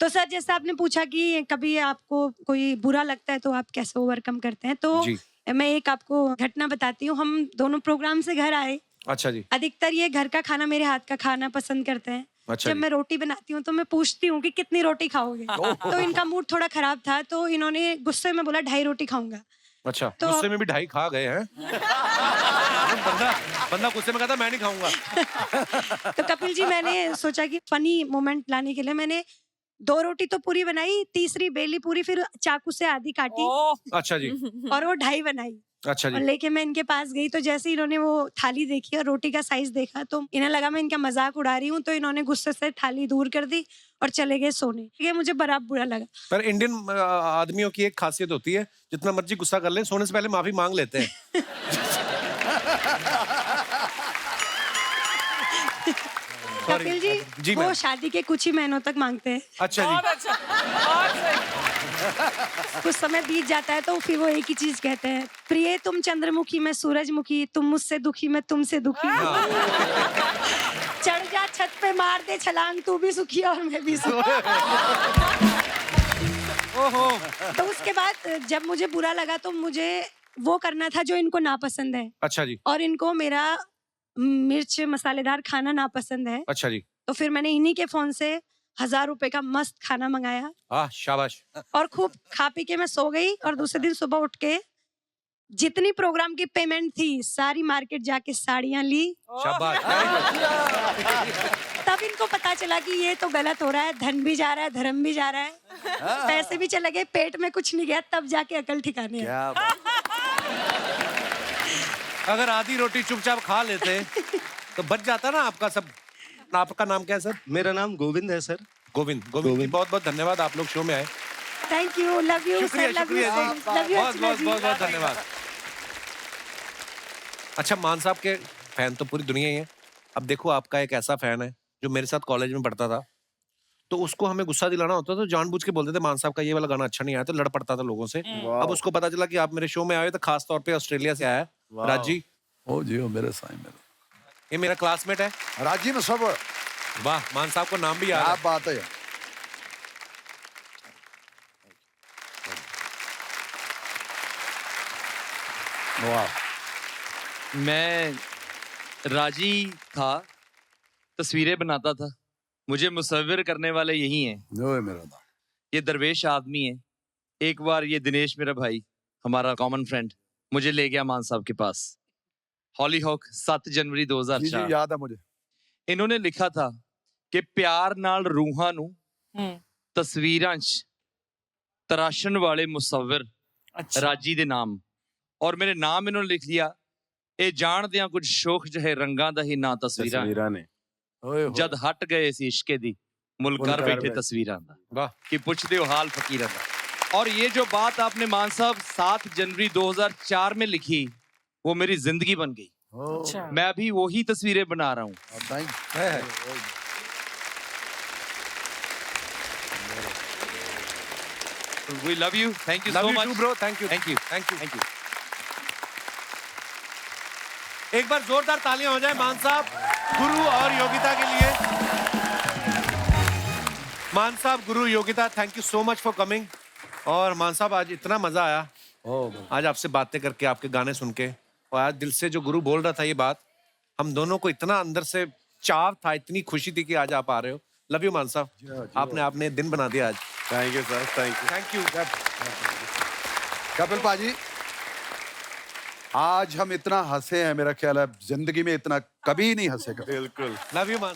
तो सर जैसे आपने पूछा कि कभी आपको कोई बुरा लगता है तो आप कैसे ओवरकम करते हैं, तो जी। मैं एक आपको घटना बताती हूँ। हम दोनों प्रोग्राम से घर आए। अच्छा जी। अधिकतर ये घर का खाना, मेरे हाथ का खाना पसंद करते हैं। अच्छा जब जी। मैं रोटी बनाती हूँ तो मैं पूछती हूँ कि कितनी रोटी खाओगे। तो इनका मूड थोड़ा खराब था, तो इन्होंने गुस्से में बोला 2.5 रोटी खाऊंगा। अच्छा, तो- गुस्से में भी 2.5 खा गए हैं। बंदा गुस्से में कहता मैं नहीं खाऊंगा। तो कपिल जी मैंने सोचा कि फनी मोमेंट लाने के लिए मैंने 2 रोटी तो पूरी बनाई, तीसरी बेली पूरी, फिर चाकू से आधी काटी अच्छा जी। और वो 2.5 बनाई। अच्छा और जी। लेके मैं इनके पास गई, तो जैसे इन्होंने वो थाली देखी और रोटी का साइज देखा तो इन्हें लगा मैं इनका मजाक उड़ा रही हूँ, तो इन्होंने गुस्से से थाली दूर कर दी और चले गए सोने। ये मुझे बड़ा बुरा लगा। पर इंडियन आदमियों की एक खासियत होती है, जितना मर्जी गुस्सा कर ले, सोने से पहले माफी मांग लेते हैं। Sorry, कपिल जी, जी वो मैम। शादी के कुछ ही महीनों तक मांगते हैं। अच्छा बहुत जी। अच्छा, बहुत सही। कुछ समय बीत जाता है तो फिर वो एक ही चीज कहते हैं, प्रिय तुम चंद्रमुखी मैं सूरजमुखी, तुम मुझसे दुखी मैं तुमसे दुखी। चढ़ जा छत पे मार दे छलांग, तू भी सुखी और मैं भी सुखी। ओहो। तो उसके बाद जब मुझे बुरा लगा तो मुझे वो करना था जो इनको नापसंद है, अच्छा जी। और इनको मेरा मिर्च मसालेदार खाना नापसंद है। अच्छा जी। तो फिर मैंने इन्हीं के फोन से 1000 रुपए का मस्त खाना मंगाया शाबाश। और खूब खा पी के मैं सो गई। और दूसरे दिन सुबह उठ के जितनी प्रोग्राम की पेमेंट थी सारी मार्केट जाके साड़ियां ली। शाबाश, very good। तब इनको पता चला कि ये तो गलत हो रहा है, धन भी जा रहा है, धर्म भी जा रहा है, पैसे भी चले गए, पेट में कुछ नहीं गया, तब जाके अकल ठिकाने आई। क्या बात। अगर आधी रोटी चुपचाप खा लेते तो बच जाता ना आपका सब। आपका नाम क्या है सर? मेरा नाम गोविंद है सर। गोविंद। गोविंद, बहुत बहुत धन्यवाद, आप लोग शो में आए। थैंक यू, लव यू शुक्रिया सर, लव यू, शुक्रिया जी, लव यू बहुत बहुत बहुत बहुत धन्यवाद। अच्छा, मान साहब के फैन तो पूरी दुनिया ही है। अब देखो आपका एक ऐसा फैन है जो मेरे साथ कॉलेज में पढ़ता था, तो उसको हमें गुस्सा दिलाना होता तो जानबूझ के बोलते थे मान साहब का ये वाला गाना अच्छा नहीं आया, तो लड़ पड़ता था लोगों से। अब उसको पता चला कि आप मेरे शो में आए तो खास तौर पे ऑस्ट्रेलिया से आया है। राज जी, ओ जी, ओ मेरे साईं मेरे। ये मेरा क्लासमेट है। राजी में सब। वाह, मान साहब को नाम भी याद क्या है। बात है। वाह। मैं राजी था, तस्वीरें बनाता था, मुझे मुसव्विर करने वाले यही हैं। ओए मेरा दा। ये दरवेश आदमी है। एक बार ये दिनेश मेरा भाई, हमारा कॉमन फ्रेंड, मुझे ले गया मान साहब के पास। हॉली हॉक 7 जनवरी जी जी 2004। याद है मुझे। इन्होंने लिखा था कि प्यार नाल रूहां नू तस्वीरां च तराशण वाले मुसव्विर राजी दे नाम, और मेरे नाम इन्होंने लिख लिया, ए जाणदियां कुछ शोख जहे रंगां दा ही ना तस्वीरां तस्वीरां ने ओए होए। जद हट गए सी इश्के दी मुल कर मुल कर बैठे बैठे। तस्वीरां दा वाह। कि पुछदे हो हाल फकीरां दा। और ये जो बात आपने मान साहब 7 जनवरी 2004 में लिखी, वो मेरी जिंदगी बन गई। अच्छा। मैं अभी वही तस्वीरें बना रहा हूँ। We love you, thank you love so you much too bro, thank you, thank you thank you. Thank you. एक बार जोरदार तालियां हो जाए मान साहब, गुरु और योगिता के लिए। मान साहब, गुरु, Yogita, thank you so much for coming. और मान साहब, आज इतना मजा आया आज आपसे बातें करके, आपके गाने सुन के, और आज दिल से जो गुरु बोल रहा था ये बात, हम दोनों को इतना अंदर से चाव था, इतनी खुशी थी कि आज आप आ रहे हो। लव यू मान साहब, आपने दिन बना दिया आज। Thank you sir, thank you. Kapil पाजी, आज हम इतना हंसे हैं, मेरा ख्याल है जिंदगी में इतना कभी नहीं हंसे कभी। बिल्कुल। लव यू मान